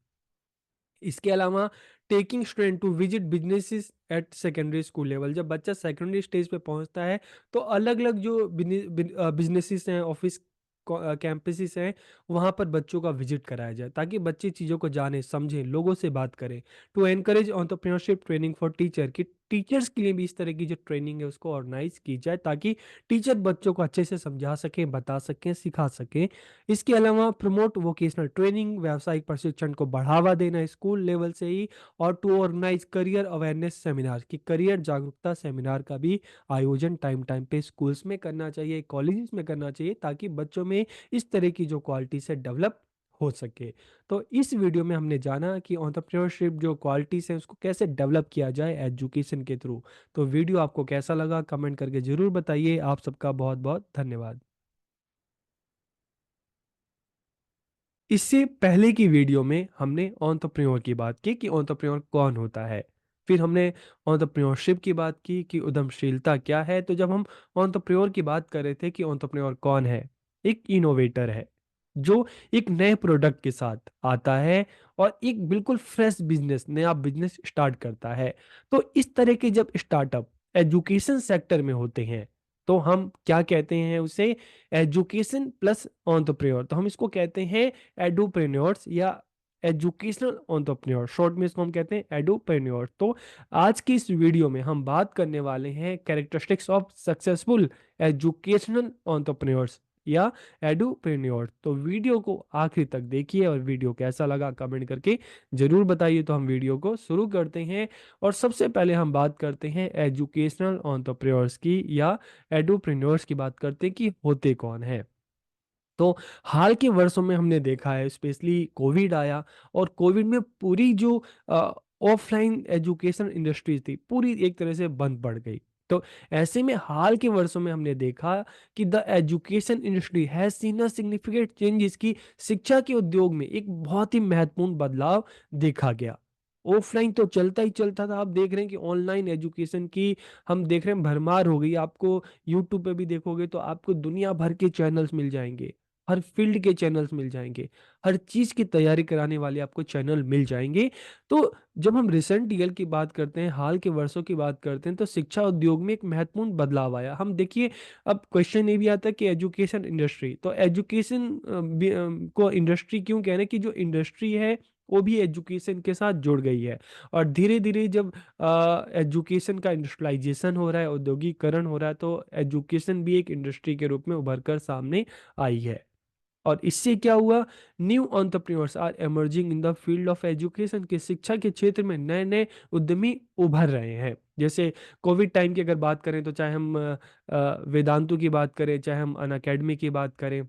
इसके अलावा taking student to visit businesses at secondary school level, जब बच्चा सेकेंडरी स्टेज पे पहुंचता है तो अलग अलग जो बिजनेसेस हैं, ऑफिस कैंपसेस हैं, वहां पर बच्चों का विजिट कराया जाए, ताकि बच्चे चीज़ों को जाने समझें, लोगों से बात करें। To encourage entrepreneurship training for teacher, कि टीचर्स के लिए भी इस तरह की जो ट्रेनिंग है उसको ऑर्गेनाइज की जाए, ताकि टीचर बच्चों को अच्छे से समझा सकें, बता सकें, सिखा सकें। इसके अलावा प्रमोट वोकेशनल ट्रेनिंग, व्यावसायिक प्रशिक्षण को बढ़ावा देना स्कूल लेवल से ही, और to organise career awareness seminar, की करियर जागरूकता सेमिनार का भी आयोजन टाइम टाइम पे स्कूल्स में करना चाहिए, कॉलेजेस में करना चाहिए, ताकि बच्चों में इस तरह की जो क्वालिटी से डेवलप हो सके। तो इस वीडियो में हमने जाना कि एंटरप्रेन्योरशिप जो क्वालिटीज है उसको कैसे डेवलप किया जाए एजुकेशन के थ्रू। तो वीडियो आपको कैसा लगा कमेंट करके जरूर बताइए। आप सबका बहुत बहुत धन्यवाद। इससे पहले की वीडियो में हमने एंटरप्रेन्योर की बात की कि एंटरप्रेन्योर कौन होता है। फिर हमने एंटरप्रेन्योरशिप की बात की कि उद्यमशीलता क्या है। तो जब हम एंटरप्रेन्योर की बात कर रहे थे कि एंटरप्रेन्योर कौन है, एक इनोवेटर है जो एक नए प्रोडक्ट के साथ आता है और एक बिल्कुल फ्रेश बिजनेस, नया बिजनेस स्टार्ट करता है। तो इस तरह के जब स्टार्टअप एजुकेशन सेक्टर में होते हैं तो हम क्या कहते हैं उसे, एजुकेशन प्लस एंटरप्रेन्योर। तो हम इसको कहते हैं एडुप्रेन्योर्स या एजुकेशनल एंटरप्रेन्योर, शॉर्ट में इसको हम कहते हैं एडुप्रेन्योर। तो आज की इस वीडियो में हम बात करने वाले हैं characteristics of successful educational entrepreneurs या एडुप्रेन्योर। तो वीडियो को आखिर तक देखिए और वीडियो कैसा लगा कमेंट करके जरूर बताइए। तो हम वीडियो को शुरू करते हैं और सबसे पहले हम बात करते हैं एजुकेशनल एंटरप्रेन्योर्स की या एडुप्रेन्योर्स की बात करते हैं कि होते कौन है। तो हाल के वर्षों में हमने देखा है, स्पेशली कोविड आया और कोविड में पूरी जो ऑफलाइन एजुकेशन इंडस्ट्री थी पूरी एक तरह से बंद पड़ गई। तो ऐसे में हाल के वर्षों में हमने देखा कि the education industry has seen a significant changes, की शिक्षा के उद्योग में एक बहुत ही महत्वपूर्ण बदलाव देखा गया। ऑफलाइन तो चलता ही चलता था, आप देख रहे हैं कि ऑनलाइन एजुकेशन की हम देख रहे हैं भरमार हो गई। आपको यूट्यूब पे भी देखोगे तो आपको दुनिया भर के चैनल्स मिल जाएंगे, हर फील्ड के चैनल्स मिल जाएंगे, हर चीज़ की तैयारी कराने वाले आपको चैनल मिल जाएंगे। तो जब हम रिसेंट ईयर की बात करते हैं, हाल के वर्षों की बात करते हैं, तो शिक्षा उद्योग में एक महत्वपूर्ण बदलाव आया। हम देखिए, अब क्वेश्चन ये भी आता है कि एजुकेशन इंडस्ट्री, तो एजुकेशन को इंडस्ट्री क्यों कह रहे हैं, कि जो इंडस्ट्री है वो भी एजुकेशन के साथ जुड़ गई है। और धीरे धीरे जब एजुकेशन का इंडस्ट्रियलाइजेशन हो रहा है, औद्योगिकरण हो रहा है, तो एजुकेशन भी एक इंडस्ट्री के रूप में उभर कर सामने आई है। और इससे क्या हुआ, new entrepreneurs are emerging in the field of education, के शिक्षा के क्षेत्र में नए नए उद्यमी उभर रहे हैं। जैसे कोविड टाइम की अगर बात करें तो चाहे हम वेदांतु की बात करें, चाहे हम अन अकेडमी की बात करें,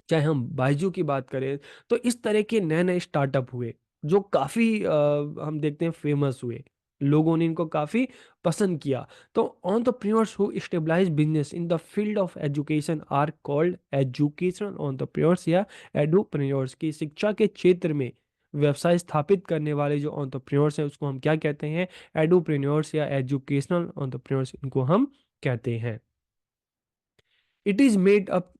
चाहे हम बायजू की बात करें, तो इस तरह के नए नए स्टार्टअप हुए जो काफ़ी हम देखते हैं फेमस हुए। लोगों ने इनको काफी पसंद किया। तो entrepreneurs who stabilize business in the field of education are called educational entrepreneurs या edupreneurs। की शिक्षा के क्षेत्र में व्यवसाय स्थापित करने वाले जो entrepreneurs हैं उसको हम क्या कहते हैं? edupreneurs या educational entrepreneurs इनको हम कहते हैं। It is made up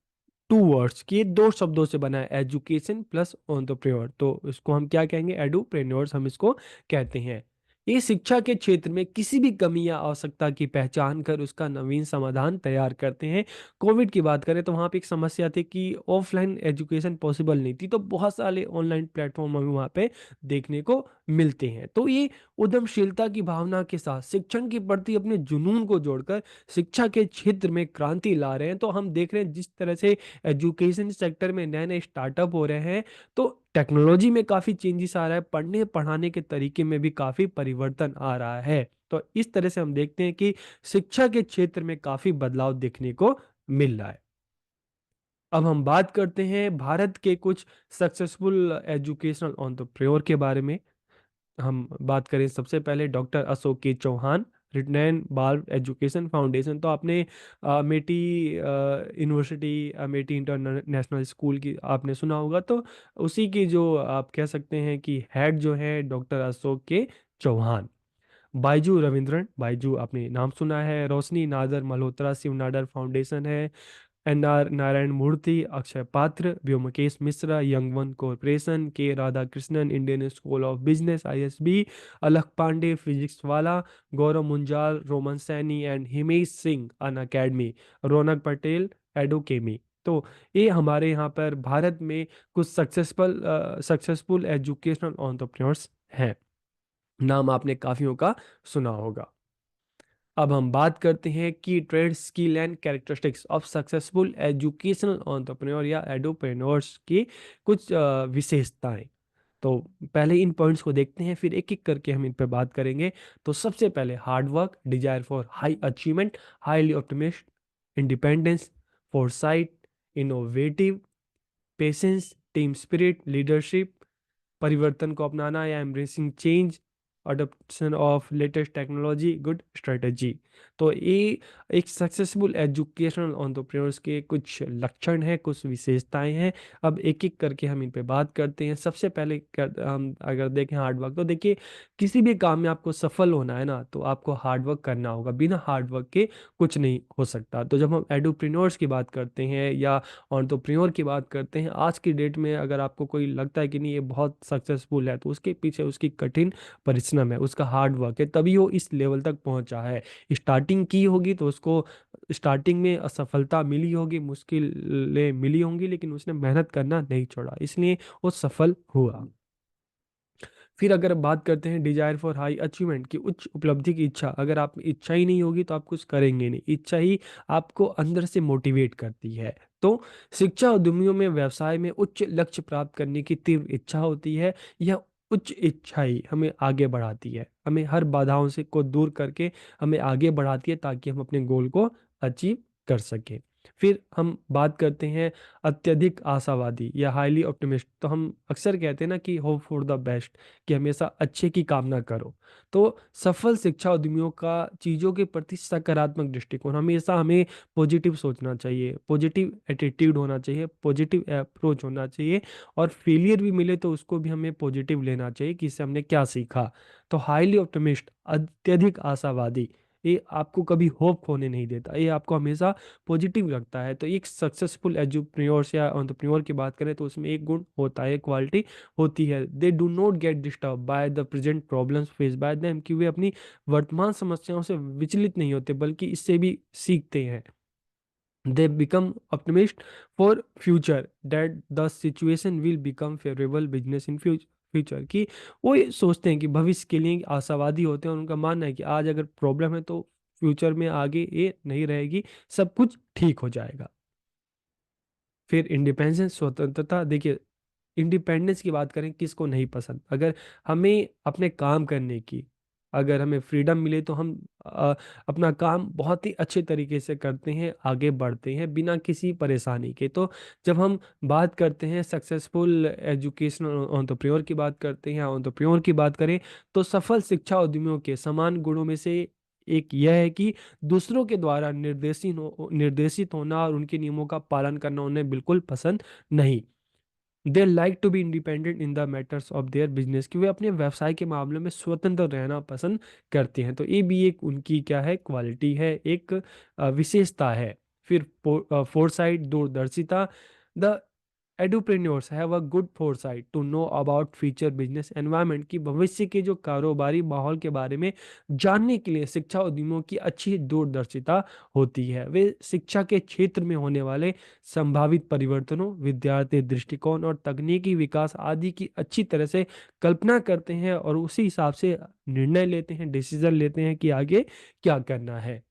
two words, कि ये दो शब्दों से बना है, एजुकेशन प्लस एंटरप्रेन्योर। तो इसको हम क्या कहेंगे? एडुप्रेन्योर्स हम इसको कहते हैं। ये शिक्षा के क्षेत्र में किसी भी कमी या आवश्यकता की पहचान कर उसका नवीन समाधान तैयार करते हैं। कोविड की बात करें तो वहाँ पे एक समस्या थी कि ऑफलाइन एजुकेशन पॉसिबल नहीं थी, तो बहुत सारे ऑनलाइन प्लेटफॉर्म हमें वहाँ पे देखने को मिलते हैं। तो ये उद्यमशीलता की भावना के साथ शिक्षण के प्रति अपने जुनून को जोड़कर शिक्षा के क्षेत्र में क्रांति ला रहे हैं। तो हम देख रहे हैं जिस तरह से एजुकेशन सेक्टर में नए नए स्टार्टअप हो रहे हैं, तो टेक्नोलॉजी में काफ़ी चेंजेस आ रहा है, पढ़ने पढ़ाने के तरीके में भी काफ़ी परिवर्तन आ रहा है। तो इस तरह से हम देखते हैं कि शिक्षा के क्षेत्र में काफ़ी बदलाव देखने को मिल रहा है। अब हम बात करते हैं भारत के कुछ सक्सेसफुल एजुकेशनल एंटरप्रेन्योर के बारे में। हम बात करें सबसे पहले डॉक्टर अशोक के चौहान, रिटनैन बाल एजुकेशन फाउंडेशन। तो आपने Amethi university, Amethi international school की आपने सुना होगा। तो उसी की जो आप कह सकते हैं कि हेड जो है डॉक्टर अशोक के चौहान। बायजू रविंद्रन, बायजू आपने नाम सुना है। रोशनी नादर मल्होत्रा शिव नाडर फाउंडेशन है। N R. Narayana Murthy, Akshaya Patra, Vyomkesh Mishra, young one corporation, K Radhakrishnan, Indian school of business ISB, Alakh Pandey physics Wallah, Gaurav Munjal, Roman Saini and Himesh Singh Unacademy, Raunak Patel Edukemy. तो ये हमारे यहाँ पर भारत में कुछ सक्सेसफुल एजुकेशनल एंटरप्रेन्योर्स हैं। नाम आपने काफियों का सुना होगा। अब हम बात करते हैं की trade skill and characteristics of successful educational entrepreneur या एडोप्रेन्योर्स की कुछ विशेषताएं। तो पहले इन पॉइंट्स को देखते हैं, फिर एक एक करके हम इन पर बात करेंगे। तो सबसे पहले hard work, desire for high achievement, highly optimist, independence, foresight, innovative, patience, team spirit, leadership, परिवर्तन को अपनाना या embracing change, adoption of latest technology, good strategy. तो ये एक सक्सेसफुल एजुकेशनल एंटरप्रेन्योर्स के कुछ लक्षण हैं, कुछ विशेषताएं हैं। अब एक एक करके हम इन पे बात करते हैं। सबसे पहले हम अगर देखें हार्ड वर्क, तो देखिए किसी भी काम में आपको सफल होना है ना, तो आपको हार्ड वर्क करना होगा। बिना हार्ड वर्क के कुछ नहीं हो सकता। तो जब हम एडुप्रेन्योर्स की बात करते हैं या एंटरप्रेन्योर की बात करते हैं, आज की डेट में अगर आपको कोई लगता है कि नहीं ये बहुत सक्सेसफुल है, तो उसके पीछे उसकी कठिन परिश्रम है, उसका हार्ड वर्क है, तभी वो इस लेवल तक पहुंचा है। स्टार्टिंग की होगी तो उसको स्टार्टिंग में असफलता मिली होगी, मुश्किलें मिली होंगी, लेकिन उसने मेहनत करना नहीं छोड़ा, इसलिए वो सफल हुआ। फिर अगर बात करते हैं डिजायर फॉर हाई अचीवमेंट की, उच्च उपलब्धि की इच्छा। अगर आप में इच्छा ही नहीं होगी तो आप कुछ करेंगे नहीं, इच्छा ही आपको अंदर से मोटिवेट करती है। तो शिक्षा उद्यमियों में व्यवसाय में उच्च लक्ष्य प्राप्त करने की तीव्र इच्छा होती है। यह उच्च इच्छा ही हमें आगे बढ़ाती है, हमें हर बाधाओं से को दूर करके हमें आगे बढ़ाती है, ताकि हम अपने गोल को अचीव कर सकें। फिर हम बात करते हैं अत्यधिक आशावादी या हाईली ऑप्टिमिस्ट। तो हम अक्सर कहते हैं ना कि होप फॉर द बेस्ट, कि हमेशा अच्छे की कामना करो। तो सफल शिक्षा उद्यमियों का चीज़ों के प्रति सकारात्मक दृष्टिकोण, हमेशा हमें पॉजिटिव सोचना चाहिए, पॉजिटिव एटीट्यूड होना चाहिए, पॉजिटिव अप्रोच होना चाहिए। और फेलियर भी मिले तो उसको भी हमें पॉजिटिव लेना चाहिए कि इससे हमने क्या सीखा। तो हाईली ऑप्टिमिस्ट, अत्यधिक आशावादी, ये आपको कभी होप खोने नहीं देता, ये आपको हमेशा पॉजिटिव रखता है। तो एक सक्सेसफुल एजुप्रेन्योर्स या एंटरप्रेन्योर की बात करें तो उसमें एक गुण होता है, क्वालिटी होती है, they do not get disturb by the present problems face by them, कि वे अपनी वर्तमान समस्याओं से विचलित नहीं होते, बल्कि इससे भी सीखते हैं। They become optimist for future that the situation will become favourable business in future, कि वो ये सोचते हैं कि भविष्य के लिए आशावादी होते हैं, और उनका मानना है कि आज अगर प्रॉब्लम है तो फ्यूचर में आगे ये नहीं रहेगी, सब कुछ ठीक हो जाएगा। फिर इंडिपेंडेंस, स्वतंत्रता। देखिए इंडिपेंडेंस की बात करें, किसको नहीं पसंद? अगर हमें अपने काम करने की अगर हमें फ्रीडम मिले तो हम अपना काम बहुत ही अच्छे तरीके से करते हैं, आगे बढ़ते हैं बिना किसी परेशानी के। तो जब हम बात करते हैं सक्सेसफुल एजुकेशनल एंटरप्रेन्योर की बात करते हैं या एंटरप्रेन्योर की बात करें, तो सफल शिक्षा उद्यमियों के समान गुणों में से एक यह है कि दूसरों के द्वारा निर्देशित होना और उनके नियमों का पालन करना उन्हें बिल्कुल पसंद नहीं। They like to be independent in the matters of their business, कि वे अपने व्यवसाय के मामलों में स्वतंत्र रहना पसंद करते हैं। तो ये भी एक उनकी क्या है, क्वालिटी है, एक विशेषता है। फिर फोरसाइट, दूरदर्शिता। The edupreneurs have a good foresight to know about future business environment, की भविष्य के जो कारोबारी माहौल के बारे में जानने के लिए शिक्षा उद्यमियों की अच्छी दूरदर्शिता होती है। वे शिक्षा के क्षेत्र में होने वाले संभावित परिवर्तनों, विद्यार्थी दृष्टिकोण और तकनीकी विकास आदि की अच्छी तरह से कल्पना करते हैं और उसी हिसाब से निर्णय लेते हैं, डिसीजन लेते हैं कि आगे क्या करना है।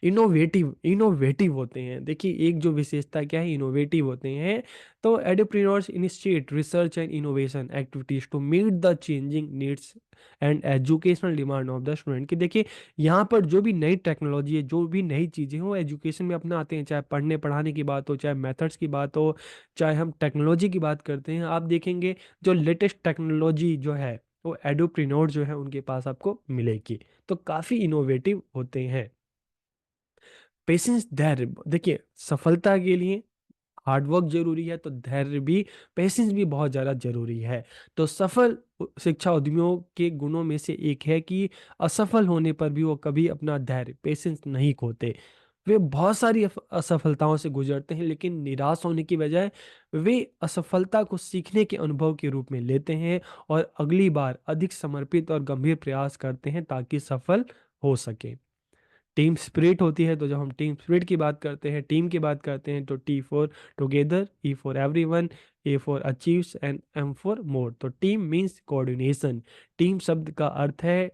इनोवेटिव इनोवेटिव होते हैं। देखिए एक जो विशेषता क्या है, इनोवेटिव होते हैं। तो entrepreneurs initiate research and innovation activities to meet the changing needs and educational demand of the student, कि देखिए यहाँ पर जो भी नई टेक्नोलॉजी है, जो भी नई चीज़ें हो एजुकेशन में अपना आते हैं, चाहे पढ़ने पढ़ाने की बात हो, चाहे मेथड्स की बात हो, चाहे हम टेक्नोलॉजी की बात करते हैं, आप देखेंगे जो लेटेस्ट टेक्नोलॉजी जो है वो एडुप्रेन्योर जो है उनके पास आपको मिलेगी। तो काफ़ी इनोवेटिव होते हैं। पेशेंस, धैर्य, देखिए सफलता के लिए हार्डवर्क जरूरी है, तो धैर्य भी, पेशेंस भी बहुत ज़्यादा जरूरी है। तो सफल शिक्षा उद्यमियों के गुणों में से एक है कि असफल होने पर भी वो कभी अपना धैर्य, पेशेंस नहीं खोते। वे बहुत सारी असफलताओं से गुजरते हैं, लेकिन निराश होने की बजाय वे असफलता को सीखने के अनुभव के रूप में लेते हैं और अगली बार अधिक समर्पित और गंभीर प्रयास करते हैं ताकि सफल हो सके। टीम स्पिरिट होती है, तो जब हम टीम स्पिरिट की बात करते हैं, टीम की बात करते हैं, तो T for together, E for everyone, A for achieves and M for more. तो टीम मीन्स कोऑर्डिनेशन। टीम शब्द का अर्थ है,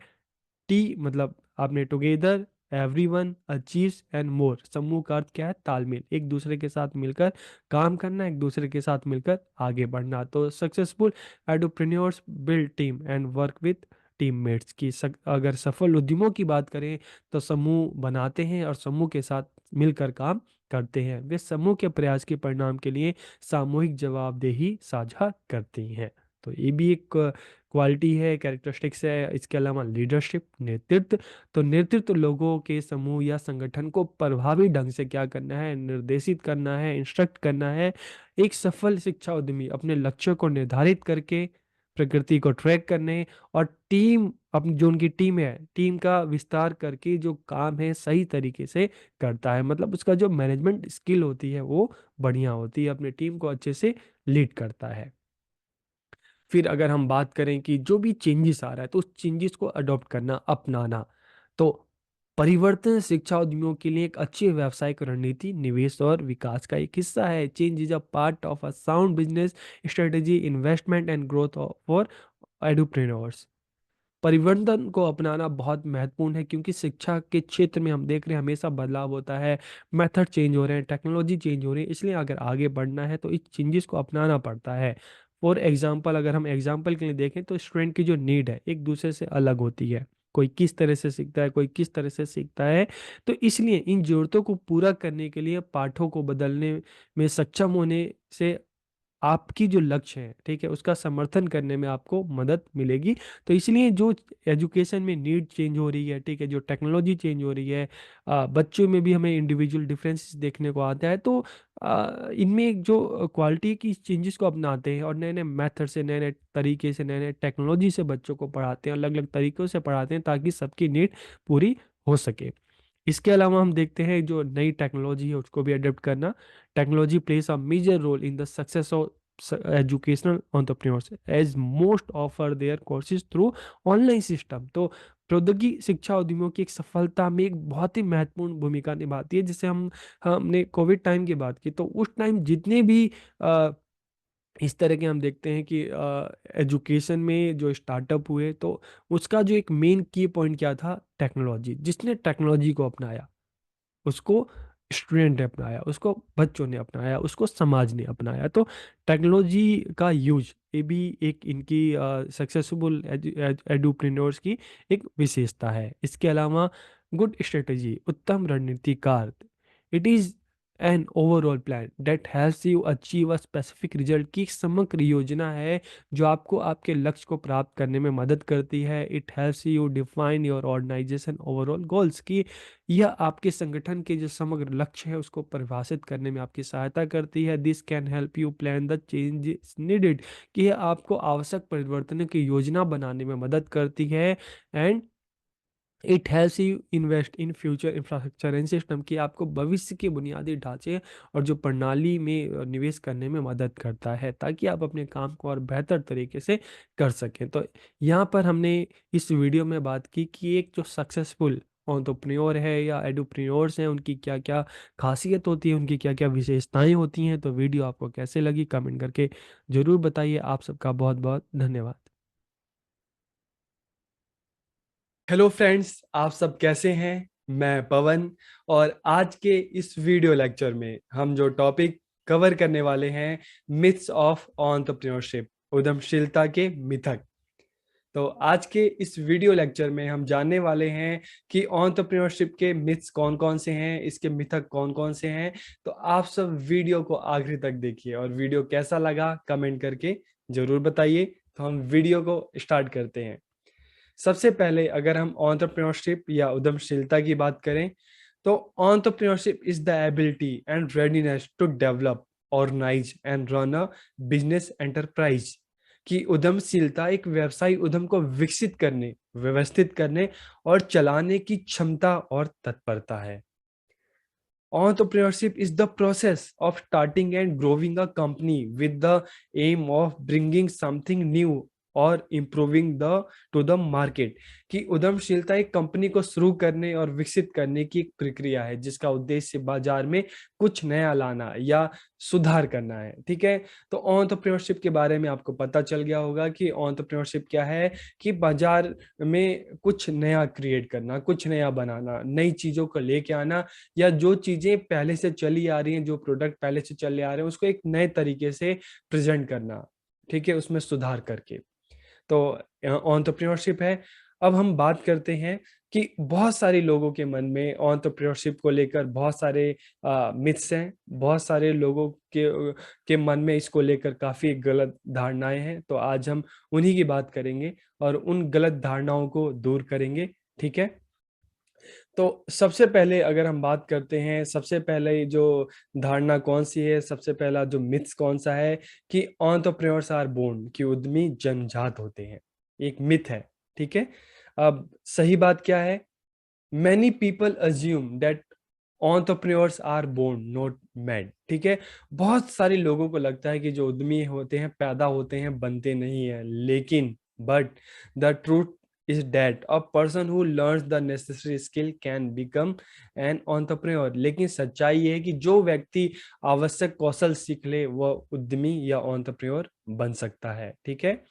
टी मतलब आपने together, everyone, achieves and more, समूह का अर्थ क्या है, तालमेल, एक दूसरे के साथ मिलकर काम करना, एक दूसरे के साथ मिलकर आगे बढ़ना। तो successful entrepreneurs build team and work with teammates, की अगर सफल उद्यमों की बात करें तो समूह बनाते हैं और समूह के साथ मिलकर काम करते हैं। वे समूह के प्रयास के परिणाम के लिए सामूहिक जवाबदेही साझा करती हैं। तो ये भी एक क्वालिटी है, कैरेक्टरिस्टिक्स है। इसके अलावा लीडरशिप, नेतृत्व। तो नेतृत्व लोगों के समूह या संगठन को प्रभावी ढंग से क्या करना है, निर्देशित करना है, इंस्ट्रक्ट करना है। एक सफल शिक्षा उद्यमी अपने लक्ष्यों को निर्धारित करके, प्रकृति को ट्रैक करने और टीम, अपनी जो उनकी टीम है, टीम का विस्तार करके जो काम है सही तरीके से करता है। मतलब उसका जो मैनेजमेंट स्किल होती है वो बढ़िया होती है, अपने टीम को अच्छे से लीड करता है। फिर अगर हम बात करें कि जो भी चेंजेस आ रहा है तो उस चेंजेस को अडॉप्ट करना, अपनाना। तो परिवर्तन शिक्षा उद्यमियों के लिए एक अच्छी व्यावसायिक रणनीति, निवेश और विकास का एक हिस्सा है। Change is a part of a sound business strategy, investment and growth for edupreneurs. परिवर्तन को अपनाना बहुत महत्वपूर्ण है, क्योंकि शिक्षा के क्षेत्र में हम देख रहे हैं हमेशा बदलाव होता है, मेथड चेंज हो रहे हैं, टेक्नोलॉजी चेंज हो रही है। इसलिए अगर आगे बढ़ना है तो इस चेंजेस को अपनाना पड़ता है। फॉर एग्जाम्पल, अगर हम एग्जाम्पल के लिए देखें तो स्टूडेंट की जो नीड है एक दूसरे से अलग होती है। कोई किस तरह से सीखता है, कोई किस तरह से सीखता है। तो इसलिए इन जरूरतों को पूरा करने के लिए पाठों को बदलने में सक्षम होने से आपकी जो लक्ष्य है, ठीक है, उसका समर्थन करने में आपको मदद मिलेगी। तो इसलिए जो एजुकेशन में नीड चेंज हो रही है, ठीक है, जो टेक्नोलॉजी चेंज हो रही है, बच्चों में भी हमें इंडिविजुअल डिफरेंसेस देखने को आता है। तो इनमें एक जो क्वालिटी की चेंजेस को अपनाते हैं और नए नए मेथड से, नए नए तरीके से, नए नए टेक्नोलॉजी से बच्चों को पढ़ाते हैं, अलग अलग तरीकों से पढ़ाते हैं ताकि सबकी नीड पूरी हो सके। इसके अलावा हम देखते हैं जो नई टेक्नोलॉजी है उसको भी अडेप्ट करना। Technology plays a major role in the success of educational entrepreneurs as most offer their courses through online system। तो प्रौद्योगिकी शिक्षा उद्यमियों की एक सफलता में एक बहुत ही महत्वपूर्ण भूमिका निभाती है। जैसे हमने कोविड टाइम की बात की, तो उस टाइम जितने भी अ, इस तरह के हम देखते हैं कि एजुकेशन में जो स्टार्टअप हुए, तो उसका जो एक मेन की पॉइंट क्या था, टेक्नोलॉजी। जिसने टेक्नोलॉजी को अपनाया उसको स्टूडेंट ने अपनाया, उसको बच्चों ने अपनाया, उसको समाज ने अपनाया। तो टेक्नोलॉजी का यूज ये भी एक इनकी सक्सेसफुल एडुप्रेन्योर्स की एक विशेषता है। इसके अलावा गुड स्ट्रेटजी, उत्तम रणनीतिकार, it is an overall plan that helps you achieve a specific result, की एक समग्र योजना है जो आपको आपके लक्ष्य को प्राप्त करने में मदद करती है। It helps you define your organisation overall goals, की यह आपके संगठन के जो समग्र लक्ष्य है उसको परिभाषित करने में आपकी सहायता करती है। This can help you plan the changes needed, कि यह आपको आवश्यक परिवर्तनों की योजना बनाने में मदद करती है। And it helps you invest in future infrastructure and system, की आपको भविष्य के बुनियादी ढांचे और जो प्रणाली में निवेश करने में मदद करता है, ताकि आप अपने काम को और बेहतर तरीके से कर सकें। तो यहाँ पर हमने इस वीडियो में बात की कि एक जो सक्सेसफुल एंटरप्रेन्योर है या एडुप्रेन्योर्स हैं उनकी क्या क्या खासियत होती है, उनकी क्या क्या विशेषताएं होती हैं। तो वीडियो आपको कैसे लगी कमेंट करके ज़रूर बताइए। आप सबका बहुत बहुत धन्यवाद। हेलो फ्रेंड्स, आप सब कैसे हैं? मैं पवन, और आज के इस वीडियो लेक्चर में हम जो टॉपिक कवर करने वाले हैं, मिथ्स ऑफ एंटरप्रेन्योरशिप, उद्यमशीलता के मिथक। तो आज के इस वीडियो लेक्चर में हम जानने वाले हैं कि एंटरप्रेन्योरशिप के मिथ्स कौन-कौन से हैं, इसके मिथक कौन-कौन से हैं। तो आप सब वीडियो को आखिर तक देखिए, और वीडियो कैसा लगा कमेंट करके जरूर बताइए। तो हम वीडियो को स्टार्ट करते हैं। सबसे पहले अगर हम एंटरप्रेन्योरशिप या उद्यमशीलता की बात करें, तो entrepreneurship is the ability and readiness to develop, organise and run a business enterprise. कि उद्यमशीलता एक व्यवसायी उद्यम को विकसित करने, व्यवस्थित करने और चलाने की क्षमता और तत्परता है। Entrepreneurship is the process of starting and growing a company with the aim of bringing something new और improving the two the market. कि उद्यमशीलता एक कंपनी को शुरू करने और विकसित करने की एक प्रक्रिया है जिसका उद्देश्य बाजार में कुछ नया लाना या सुधार करना है। ठीक है, तो एंटरप्रेन्योरशिप के बारे में आपको पता चल गया होगा कि एंटरप्रेन्योरशिप क्या है। कि बाजार में कुछ नया क्रिएट करना, कुछ नया बनाना, नई चीजों को लेके आना, या जो चीजें पहले से चली आ रही हैं, जो प्रोडक्ट पहले से चले आ रहे हैं, उसको एक नए तरीके से प्रेजेंट करना। ठीक है, उसमें सुधार करके। तो एंटरप्रेन्योरशिप है। अब हम बात करते हैं कि बहुत सारे लोगों के मन में एंटरप्रेन्योरशिप को लेकर बहुत सारे मिथ्स हैं। बहुत सारे लोगों के मन में इसको लेकर काफी गलत धारणाएं हैं। तो आज हम उन्हीं की बात करेंगे और उन गलत धारणाओं को दूर करेंगे। ठीक है, तो सबसे पहले अगर हम बात करते हैं, सबसे पहले जो धारणा कौन सी है, सबसे पहला जो मिथ्स कौन सा है, कि एंटरप्रेन्योर्स आर बोर्न, कि उद्यमी जन्मजात होते हैं। एक मिथ है। ठीक है, अब सही बात क्या है? Many people assume that entrepreneurs are born not made. ठीक है, बहुत सारे लोगों को लगता है कि जो उद्यमी होते हैं पैदा होते हैं, बनते नहीं है। लेकिन but the truth is that a person who learns the necessary skill can become an entrepreneur। लेकिन सच्चाई ये है कि जो व्यक्ति आवश्यक कौशल सीख ले वह उद्यमी या एंटरप्रेन्योर बन सकता है। ठीक है,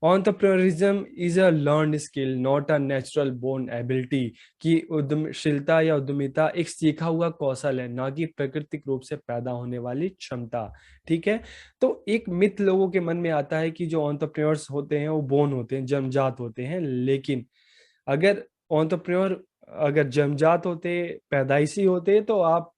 entrepreneurism is a learned skill not a natural born ability। कि उद्यमशीलता या उद्यमिता एक सीखा हुआ कौशल है, ना कि प्राकृतिक रूप से पैदा होने वाली क्षमता। ठीक है, तो एक मिथ लोगों के मन में आता है कि जो एंटरप्रेन्योर्स होते हैं वो बोर्न होते हैं, जन्मजात होते हैं। लेकिन अगर एंटरप्रेन्योर अगर जन्मजात होते, पैदाइशी होते, तो आप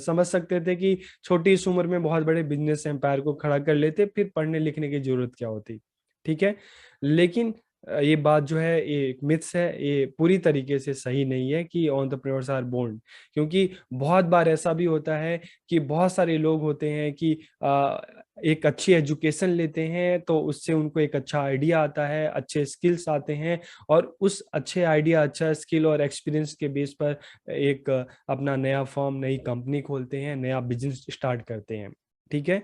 समझ सकते थे कि छोटी सी उम्र में बहुत बड़े बिजनेस एम्पायर को खड़ा कर लेते, फिर पढ़ने लिखने की जरूरत क्या होती। ठीक है, लेकिन ये बात जो है ये एक मिथ्स है, ये पूरी तरीके से सही नहीं है कि एंटरप्रेन्योर्स आर बोर्न। क्योंकि बहुत बार ऐसा भी होता है कि बहुत सारे लोग होते हैं कि एक अच्छी एजुकेशन लेते हैं तो उससे उनको एक अच्छा आइडिया आता है, अच्छे स्किल्स आते हैं, और उस अच्छे आइडिया, अच्छा स्किल और एक्सपीरियंस के बेस पर एक अपना नया फॉर्म, नई कंपनी खोलते हैं, नया बिजनेस स्टार्ट करते हैं। ठीक है,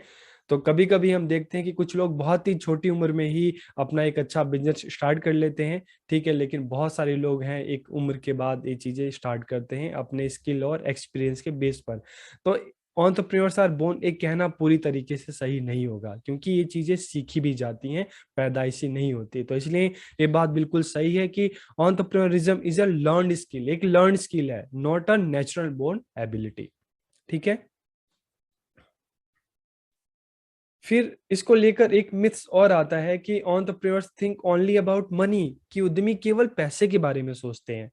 तो कभी कभी हम देखते हैं कि कुछ लोग बहुत ही छोटी उम्र में ही अपना एक अच्छा बिजनेस स्टार्ट कर लेते हैं। ठीक है, लेकिन बहुत सारे लोग हैं एक उम्र के बाद ये चीजें स्टार्ट करते हैं अपने स्किल और एक्सपीरियंस के बेस पर। तो एंटरप्रेन्योर्स आर बोर्न एक कहना पूरी तरीके से सही नहीं होगा, क्योंकि ये चीजें सीखी भी जाती हैं, पैदाइशी नहीं होती। तो इसलिए ये बात बिल्कुल सही है कि entrepreneurism is a learned skill, एक लर्नड स्किल है, not a natural born ability. ठीक है। फिर इसको लेकर एक मिथ्स और आता है कि entrepreneurs think only about money, कि उद्यमी केवल पैसे के बारे में सोचते हैं।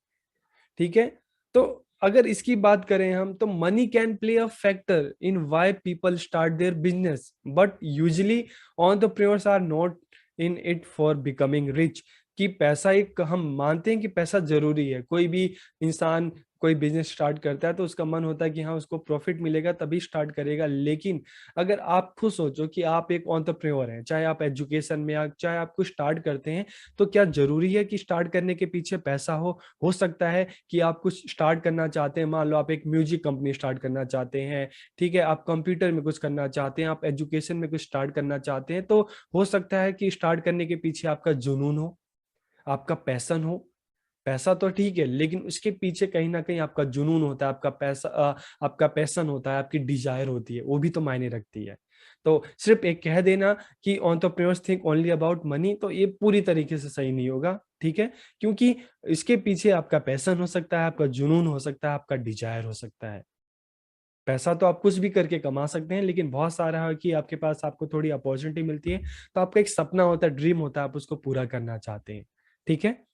ठीक है। तो अगर इसकी बात करें हम, तो money can play a factor in why people start their business, but usually entrepreneurs are not in it for becoming rich. कि पैसा एक, हम मानते हैं कि पैसा जरूरी है, कोई भी इंसान कोई बिजनेस स्टार्ट करता है तो उसका मन होता है कि हाँ उसको प्रॉफिट मिलेगा तभी स्टार्ट करेगा। लेकिन अगर आप खुद सोचो कि आप एक एंटरप्रेन्योर हैं, चाहे आप एजुकेशन में या चाहे आप कुछ स्टार्ट करते हैं, तो क्या जरूरी है कि स्टार्ट करने के पीछे पैसा हो सकता है कि आप कुछ स्टार्ट करना चाहते हैं, मान लो आप एक म्यूजिक कंपनी स्टार्ट करना चाहते हैं, ठीक है, आप कंप्यूटर में कुछ करना चाहते हैं, आप एजुकेशन में कुछ स्टार्ट करना चाहते हैं, तो हो सकता है कि स्टार्ट करने के पीछे आपका जुनून हो, आपका पैशन हो। पैसा तो ठीक है, लेकिन उसके पीछे कहीं ना कहीं आपका जुनून होता है, आपका पैसा आपका पैशन होता है, आपकी डिजायर होती है, वो भी तो मायने रखती है। तो सिर्फ एक कह देना कि entrepreneurs think only about money, तो ये पूरी तरीके से सही नहीं होगा। ठीक है। क्योंकि इसके पीछे आपका पैशन हो सकता है, आपका जुनून हो सकता है, आपका डिजायर हो सकता है। पैसा तो आप कुछ भी करके कमा सकते हैं, लेकिन बहुत सारा है कि आपके पास, आपको थोड़ी अपॉर्चुनिटी मिलती है, तो आपका एक सपना होता है, ड्रीम होता है, आप उसको पूरा करना चाहते हैं। ठीक है।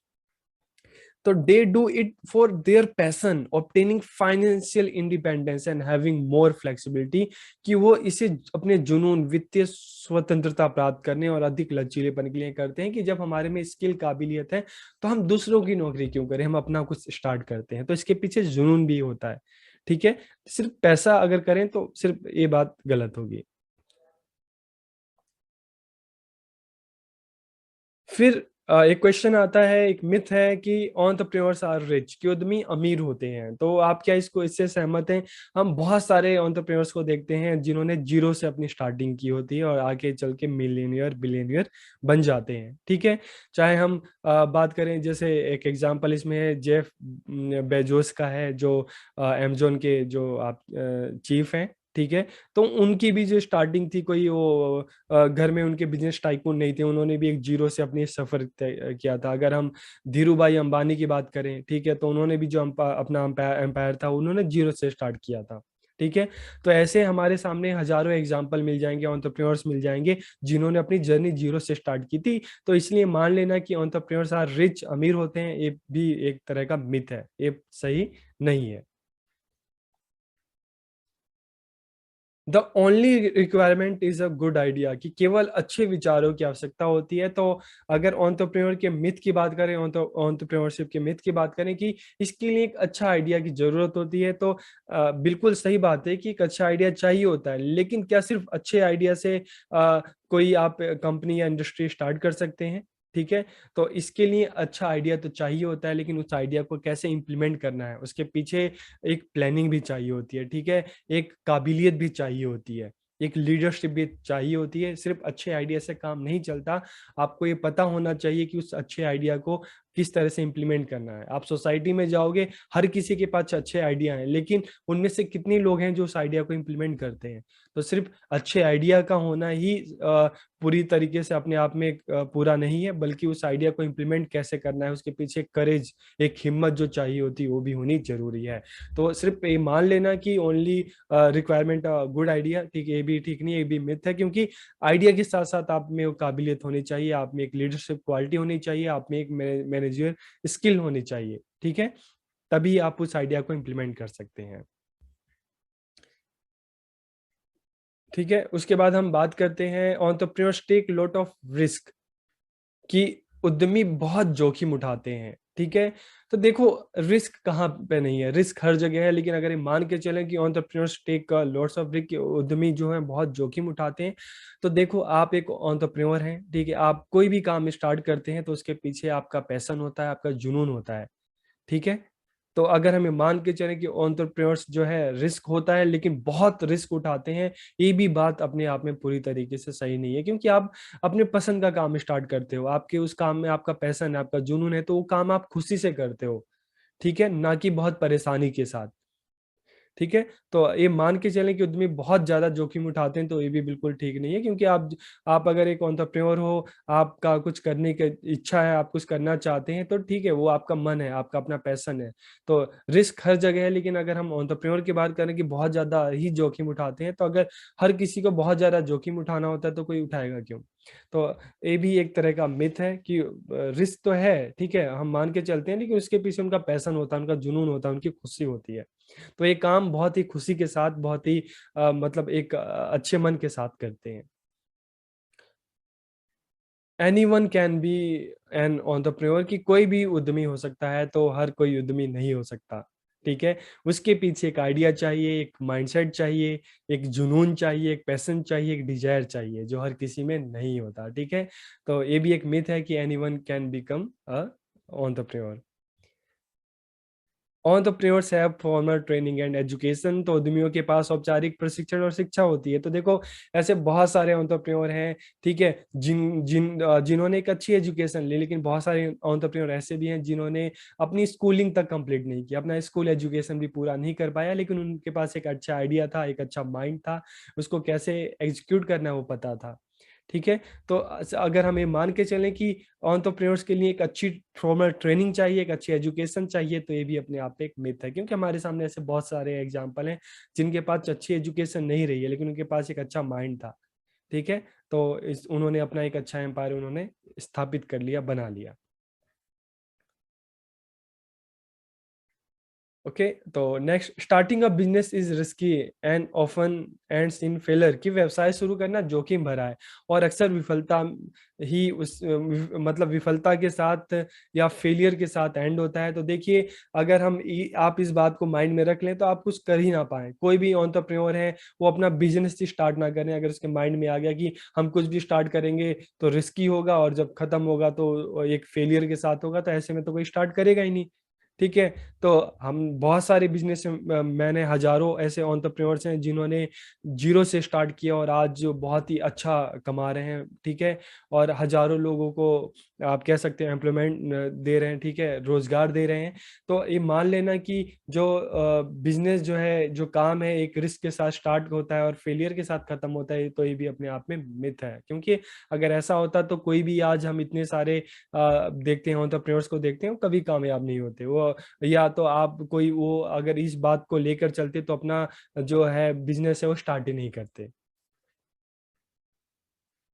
तो they do it for their passion, obtaining financial independence and having more flexibility, कि वो इसे अपने जुनून, वित्तीय स्वतंत्रता प्राप्त करने और अधिक लचीलेपन के लिए करते हैं, कि जब हमारे में स्किल, काबिलियत है, तो हम दूसरों की नौकरी क्यों करें, हम अपना कुछ स्टार्ट करते हैं। तो इसके पीछे जुनून भी होता है। ठीक है। सिर्फ पैसा अगर करें तो सिर्फ ये बात गलत होगी। फिर एक क्वेश्चन आता है, एक मिथ है कि एंटरप्रेन्योर्स आर रिच, कि उद्यमी अमीर होते हैं। तो आप क्या इसको, इससे सहमत हैं? हम बहुत सारे एंटरप्रेन्योर्स को देखते हैं जिन्होंने जीरो से अपनी स्टार्टिंग की होती है और आगे चल के मिलियनियर, बिलियनियर बन जाते हैं। ठीक है। चाहे हम बात करें, जैसे एक एग्जांपल इसमें है, जेफ बेजोस का है, जो अमेजोन के जो आप चीफ हैं। ठीक है। तो उनकी भी जो स्टार्टिंग थी, कोई वो घर में उनके बिजनेस टाइकून नहीं थे, उन्होंने भी एक जीरो से अपनी सफर तय किया था। अगर हम धीरू भाई अंबानी की बात करें, ठीक है, तो उन्होंने भी जो अपना एम्पायर था, उन्होंने जीरो से स्टार्ट किया था। ठीक है। तो ऐसे हमारे सामने हजारों एग्जाम्पल मिल जाएंगे, एंटरप्रेन्योर्स मिल जाएंगे जिन्होंने अपनी जर्नी जीरो से स्टार्ट की थी। तो इसलिए मान लेना कि एंटरप्रेन्योर्स आर रिच, अमीर होते हैं, ये भी एक तरह का मिथ है, ये सही नहीं है। The only requirement is a good idea, कि केवल अच्छे विचारों की आवश्यकता होती है। तो अगर एंटरप्रेन्योर के मिथ की बात करें, एंटरप्रेन्योरशिप के मिथ की बात करें कि इसके लिए एक अच्छा आइडिया की जरूरत होती है, तो बिल्कुल सही बात है कि एक अच्छा आइडिया चाहिए होता है। लेकिन क्या सिर्फ अच्छे आइडिया से कोई आप कंपनी या इंडस्ट्री स्टार्ट कर सकते हैं? ठीक है। तो इसके लिए अच्छा आइडिया तो चाहिए होता है, लेकिन उस आइडिया को कैसे इंप्लीमेंट करना है, उसके पीछे एक प्लानिंग भी चाहिए होती है। ठीक है। एक काबिलियत भी चाहिए होती है, एक लीडरशिप भी चाहिए होती है। सिर्फ अच्छे आइडिया से काम नहीं चलता, आपको ये पता होना चाहिए कि उस अच्छे आइडिया को किस तरह से इंप्लीमेंट करना है। आप सोसाइटी में जाओगे, हर किसी के पास अच्छे आइडिया हैं, लेकिन उनमें से कितने लोग हैं जो उस आइडिया को इंप्लीमेंट करते हैं? तो सिर्फ अच्छे आइडिया का होना ही पूरी तरीके से अपने आप में पूरा नहीं है, बल्कि उस आइडिया को इंप्लीमेंट कैसे करना है, उसके पीछे करेज, एक हिम्मत जो चाहिए होती है, वो भी होनी जरूरी है। तो सिर्फ ये मान लेना कि ओनली रिक्वायरमेंट गुड आइडिया, ठीक है, ये भी ठीक नहीं है, ये भी मिथ है। क्योंकि आइडिया के साथ साथ आप में वो काबिलियत होनी चाहिए, आप में एक लीडरशिप क्वालिटी होनी चाहिए, आप में एक मैनेजर स्किल होनी चाहिए। ठीक है। तभी आप उस आइडिया को इम्प्लीमेंट कर सकते हैं। ठीक है। उसके बाद हम बात करते हैं entrepreneurs take lot of risk, कि उद्यमी बहुत जोखिम उठाते हैं। ठीक है। तो देखो, रिस्क कहाँ पे नहीं है, रिस्क हर जगह है। लेकिन अगर ये मान के चलें कि entrepreneurs take lots of risk, उद्यमी जो है बहुत जोखिम उठाते हैं, तो देखो, आप एक एंटरप्रेन्योर हैं, ठीक है, आप कोई भी काम स्टार्ट करते हैं तो उसके पीछे आपका पैशन होता है, आपका जुनून होता है। ठीक है। तो अगर हमें मान के चलें कि एंटरप्रेन्योर्स जो है रिस्क होता है, लेकिन बहुत रिस्क उठाते हैं, ये भी बात अपने आप में पूरी तरीके से सही नहीं है। क्योंकि आप अपने पसंद का काम स्टार्ट करते हो, आपके उस काम में आपका पैशन है, आपका जुनून है, तो वो काम आप खुशी से करते हो। ठीक है, ना कि बहुत परेशानी के साथ। ठीक है? तो ये मान के चलें कि उद्यमी बहुत ज़्यादा जोखिम उठाते हैं, तो ये भी बिल्कुल ठीक नहीं है, क्योंकि आप अगर एक एंटरप्रेन्योर हो, आपका कुछ करने की इच्छा है, आप कुछ करना चाहते हैं, तो ठीक है, वो आपका मन है, आपका अपना पैशन है। तो रिस्क हर जगह है, लेकिन अगर हम एंटरप्रेन्योर की बात करें कि बहुत ज़्यादा ही जोखिम उठाते हैं, तो अगर हर किसी को बहुत ज़्यादा जोखिम उठाना होता है, तो कोई उठाएगा क्यों? तो ये भी एक तरह का मिथ है कि रिस्क तो है, ठीक है, हम मान के चलते हैं, लेकिन उसके पीछे उनका पैशन होता है, उनका जुनून होता है, उनकी खुशी होती है। तो ये काम बहुत ही खुशी के साथ, बहुत ही मतलब एक अच्छे मन के साथ करते हैं। Anyone can be an entrepreneur, कि कोई भी उद्यमी हो सकता है, तो हर कोई उद्यमी नहीं हो सकता, ठीक है? उसके पीछे एक आइडिया चाहिए, एक माइंडसेट चाहिए, एक जुनून चाहिए, एक पैशन चाहिए, एक डिज़ायर चाहिए, जो हर किसी में नहीं होता, ठीक है? तो ये भी एक मिथ है कि anyone can become a entrepreneur. Entrepreneurs have formal training and education, तो उद्यमियों के पास औपचारिक प्रशिक्षण और शिक्षा होती है। तो देखो, ऐसे बहुत सारे एंटरप्रेन्योर हैं, ठीक है, जिन्होंने एक अच्छी एजुकेशन ली, लेकिन बहुत सारे एंटरप्रेन्योर ऐसे भी हैं जिन्होंने अपनी स्कूलिंग तक कंप्लीट नहीं की, अपना स्कूल एजुकेशन भी पूरा नहीं कर पाया, लेकिन उनके पास एक अच्छा आइडिया था, एक अच्छा माइंड था, उसको कैसे एग्जीक्यूट करना है वो पता था। ठीक है? तो अगर हम ये मान के चलें कि एंटरप्रेन्योर्स के लिए एक अच्छी फॉर्मल ट्रेनिंग चाहिए, एक अच्छी एजुकेशन चाहिए, तो ये भी अपने आप में एक मिथ है, क्योंकि हमारे सामने ऐसे बहुत सारे एग्जाम्पल हैं, जिनके पास अच्छी एजुकेशन नहीं रही है, लेकिन उनके पास एक अच्छा माइंड था, ठीक है? तो उन्होंने अपना एक अच्छा एम्पायर उन्होंने स्थापित कर लिया, बना लिया। ओके, तो next, starting a business is risky and often ends in failure, कि व्यवसाय शुरू करना जोखिम भरा है और अक्सर विफलता ही मतलब विफलता के साथ या फेलियर के साथ एंड होता है। तो देखिए, अगर आप इस बात को माइंड में रख लें, तो आप कुछ कर ही ना पाए। कोई भी एंटरप्रेन्योर है, वो अपना बिजनेस ही स्टार्ट ना करें, अगर उसके माइंड में आ गया कि हम कुछ भी स्टार्ट करेंगे तो रिस्की होगा, और जब खत्म होगा तो एक फेलियर के साथ होगा, तो ऐसे में तो कोई स्टार्ट करेगा ही नहीं। ठीक है? तो हम बहुत सारे बिज़नेस मैंने हज़ारों ऐसे एंटरप्रेन्योर्स हैं जिन्होंने ज़ीरो से स्टार्ट किया और आज जो बहुत ही अच्छा कमा रहे हैं, ठीक है? और हज़ारों लोगों को आप कह सकते हैं एम्प्लॉयमेंट दे रहे हैं, ठीक है? रोज़गार दे रहे हैं। तो ये मान लेना कि जो बिज़नेस जो है, जो काम है, एक रिस्क के साथ स्टार्ट होता है और फेलियर के साथ खत्म होता है, तो ये भी अपने आप में मिथ है। क्योंकि अगर ऐसा होता तो कोई भी, आज हम इतने सारे देखते हैं एंटरप्रेन्योर्स को देखते हैं, वो कभी कामयाब नहीं होते। वो, या तो आप कोई, वो अगर इस बात को लेकर चलते तो अपना जो है बिज़नेस है वो स्टार्ट ही नहीं करते।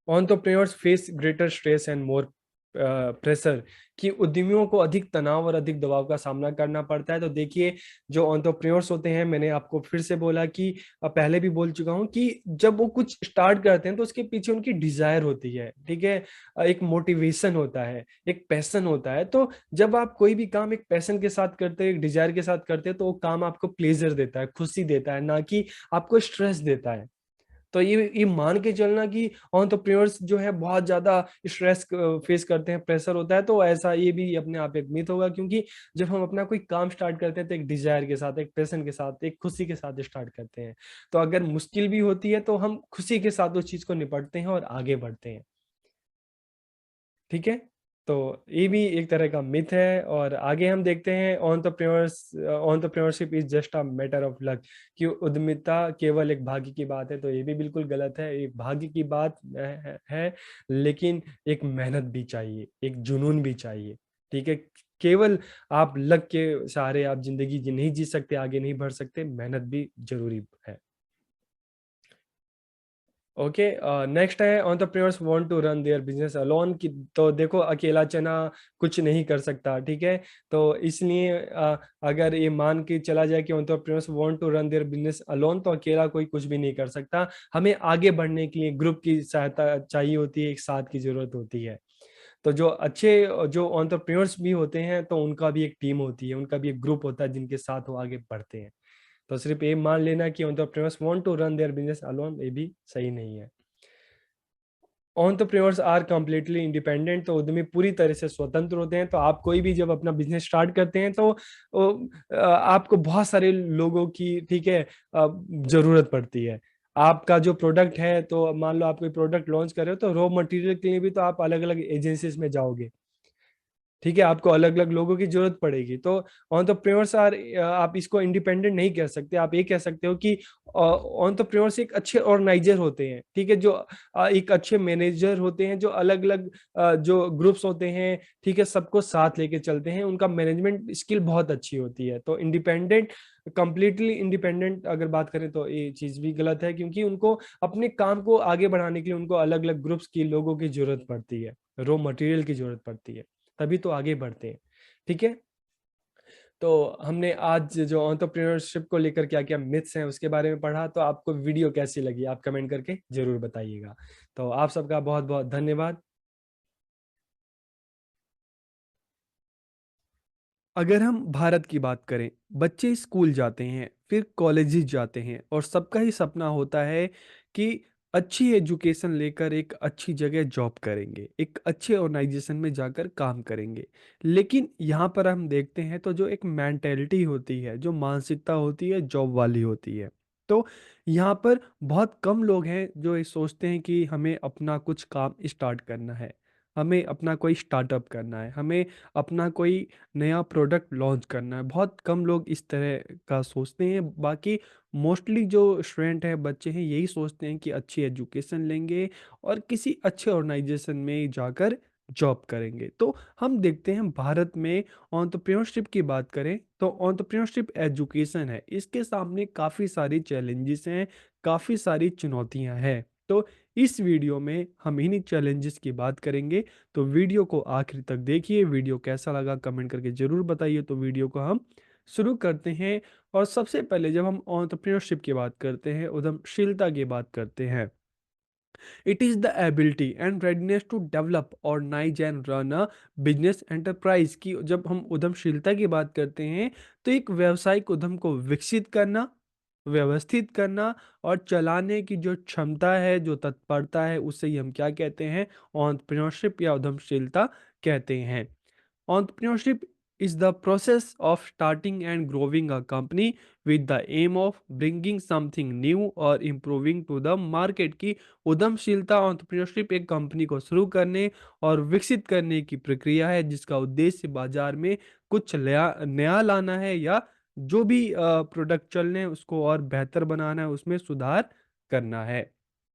Entrepreneurs face greater stress and more pressure, कि उद्यमियों को अधिक तनाव और अधिक दबाव का सामना करना पड़ता है। तो देखिए, जो एंटरप्रेन्योर्स होते हैं, मैंने आपको फिर से बोला कि पहले भी बोल चुका हूँ कि जब वो कुछ स्टार्ट करते हैं, तो उसके पीछे उनकी डिज़ायर होती है, ठीक है? एक मोटिवेशन होता है, एक पैशन होता है। तो जब आप कोई भी काम एक पैशन के साथ करते हो, एक डिज़ायर के साथ करते हो, तो वो काम आपको प्लेज़र देता है, खुशी देता है, ना कि आपको स्ट्रेस देता है। तो ये मान के चलना कि एंटरप्रेन्योर्स जो है बहुत ज़्यादा स्ट्रेस फेस करते हैं, प्रेशर होता है, तो ऐसा ये भी अपने आप एक मिथ होगा, क्योंकि जब हम अपना कोई काम स्टार्ट करते हैं, तो एक डिज़ायर के साथ, एक पैशन के साथ, एक खुशी के साथ स्टार्ट करते हैं। तो अगर मुश्किल भी होती है, तो हम खुशी के साथ उस चीज़ को निपटते हैं और आगे बढ़ते हैं। ठीक है? तो ये भी एक तरह का मिथ है, और आगे हम देखते हैं, entrepreneurship is just a matter of luck, कि उद्यमिता केवल एक भाग्य की बात है, तो ये भी बिल्कुल गलत है। एक भाग्य की बात है, लेकिन एक मेहनत भी चाहिए, एक जुनून भी चाहिए, ठीक है? केवल आप लक के सहारे आप ज़िंदगी नहीं जी सकते, आगे नहीं बढ़ सकते, मेहनत भी ज़रूरी है। ओके, नेक्स्ट है, entrepreneurs want to run their business alone, कि तो देखो, अकेला चना कुछ नहीं कर सकता, ठीक है? तो इसलिए अगर ये मान के चला जाए कि entrepreneurs want to run their business alone, तो अकेला कोई कुछ भी नहीं कर सकता। हमें आगे बढ़ने के लिए ग्रुप की सहायता चाहिए होती है, एक साथ की ज़रूरत होती है। तो जो एंटरप्रेन्योर्स भी होते हैं, तो उनका भी एक टीम होती है, उनका भी एक ग्रुप होता है, जिनके साथ वो आगे बढ़ते हैं। तो सिर्फ ये मान लेना कि entrepreneurs want to run their business alone, ये भी सही नहीं है। एंटरप्रेन्योर्स आर कंप्लीटली इंडिपेंडेंट, तो उद्यमी पूरी तरह से स्वतंत्र होते हैं। तो आप कोई भी जब अपना बिजनेस स्टार्ट करते हैं, तो आपको बहुत सारे लोगों की, ठीक है, जरूरत पड़ती है। आपका जो प्रोडक्ट है, तो मान लो आप कोई प्रोडक्ट लॉन्च कर रहे हो, तो रॉ मटेरियल के लिए भी तो आप अलग अलग एजेंसीज में जाओगे। ठीक है, आपको अलग अलग लोगों की जरूरत पड़ेगी। तो एंटरप्रेन्योर्स आर, आप इसको इंडिपेंडेंट नहीं कह सकते, आप ये कह सकते हो कि एंटरप्रेन्योर्स एक अच्छे ऑर्गेनाइजर होते हैं, ठीक है, जो एक अच्छे मैनेजर होते हैं, जो अलग अलग जो ग्रुप्स होते हैं, ठीक है, सबको साथ लेके चलते हैं, उनका मैनेजमेंट स्किल बहुत अच्छी होती है। तो इंडिपेंडेंट, कंप्लीटली इंडिपेंडेंट अगर बात करें तो ये चीज भी गलत है, क्योंकि उनको अपने काम को आगे बढ़ाने के लिए उनको अलग अलग ग्रुप्स की लोगों की जरूरत पड़ती है, रॉ मटेरियल की जरूरत पड़ती है, तभी तो आगे बढ़ते हैं। ठीक है, तो हमने आज जो एंटरप्रेन्योरशिप को लेकर क्या क्या मिथ्स हैं उसके बारे में पढ़ा। तो आपको वीडियो कैसी लगी आप कमेंट करके जरूर बताइएगा। तो आप सबका बहुत बहुत धन्यवाद। अगर हम भारत की बात करें, बच्चे स्कूल जाते हैं, फिर कॉलेजेस जाते हैं, और सबका ही सपना होता है कि अच्छी एजुकेशन लेकर एक अच्छी जगह जॉब करेंगे, एक अच्छे ऑर्गेनाइजेशन में जाकर काम करेंगे। लेकिन यहाँ पर हम देखते हैं तो जो एक मेंटेलिटी होती है, जो मानसिकता होती है, जॉब वाली होती है। तो यहाँ पर बहुत कम लोग हैं जो ये सोचते हैं कि हमें अपना कुछ काम स्टार्ट करना है, हमें अपना कोई स्टार्टअप करना है, हमें अपना कोई नया प्रोडक्ट लॉन्च करना है। बहुत कम लोग इस तरह का सोचते हैं। बाकी मोस्टली जो स्टूडेंट हैं, बच्चे हैं, यही सोचते हैं कि अच्छी एजुकेशन लेंगे और किसी अच्छे ऑर्गेनाइजेशन में जाकर जॉब करेंगे। तो हम देखते हैं भारत में एंटरप्रेन्योरशिप की बात करें तो एंटरप्रेन्योरशिप एजुकेशन है, इसके सामने काफ़ी सारी चैलेंजेस हैं, काफ़ी सारी चुनौतियां हैं। तो इस वीडियो में हम इन्हीं चैलेंजेस की बात करेंगे। तो वीडियो को आखिर तक देखिए, वीडियो कैसा लगा कमेंट करके ज़रूर बताइए। तो वीडियो को हम शुरू करते हैं। और सबसे पहले जब हम एंटरप्रेन्योरशिप की बात करते हैं, उद्यमशीलता की बात करते हैं, it is the ability and readiness to develop organise and run a business enterprise की। जब हम उद्यमशीलता की बात करते हैं तो एक व्यावसायिक उद्यम को विकसित करना, व्यवस्थित करना और चलाने की जो क्षमता है, जो तत्परता है, उससे ही हम क्या कहते हैं, एंटरप्रेन्योरशिप या उद्यमशीलता कहते हैं। Entrepreneurship is the process of starting and growing a company with the aim of bringing something new or improving to the market। की उद्यमशीलता एंटरप्रेन्योरशिप एक कंपनी को शुरू करने और विकसित करने की प्रक्रिया है, जिसका उद्देश्य बाजार में कुछ नया नया लाना है, या जो भी प्रोडक्ट चल रहे हैं उसको और बेहतर बनाना है, उसमें सुधार करना है।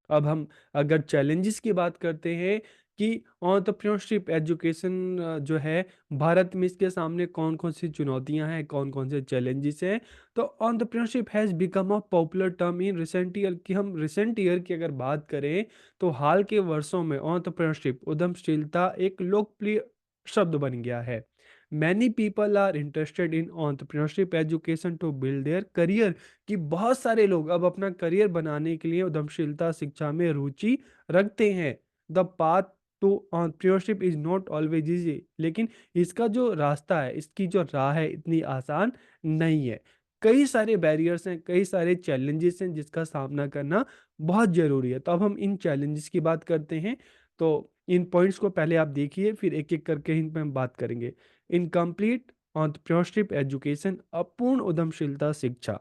अब हम अगर चैलेंजेस की बात करते हैं कि एंटरप्रेन्योरशिप एजुकेशन जो है भारत में, इसके सामने कौन कौन सी चुनौतियां हैं, कौन कौन से चैलेंजेस हैं। तो entrepreneurship has become a popular term in recent year. की हम रिसेंट ईयर की अगर बात करें तो हाल के वर्षों में एंटरप्रेन्योरशिप उद्यमशीलता एक लोकप्रिय शब्द बन गया है। Many people are interested in entrepreneurship education to build their career. कि बहुत सारे लोग अब अपना करियर बनाने के लिए उद्यमशीलता शिक्षा में रुचि रखते हैं। The path to entrepreneurship is not always easy. लेकिन इसका जो रास्ता है, इसकी जो राह है, इतनी आसान नहीं है। कई सारे बैरियर्स हैं, कई सारे चैलेंजेस हैं जिसका सामना करना बहुत जरूरी है। तो अब हम इन चैलेंजेस की बात करते हैं। तो इन पॉइंट्स को पहले आप देखिए, फिर एक एक करके इन पे हम बात करेंगे। इनकम्प्लीट एंटरप्रेन्योरशिप एजुकेशन, अपूर्ण उद्यमशीलता शिक्षा।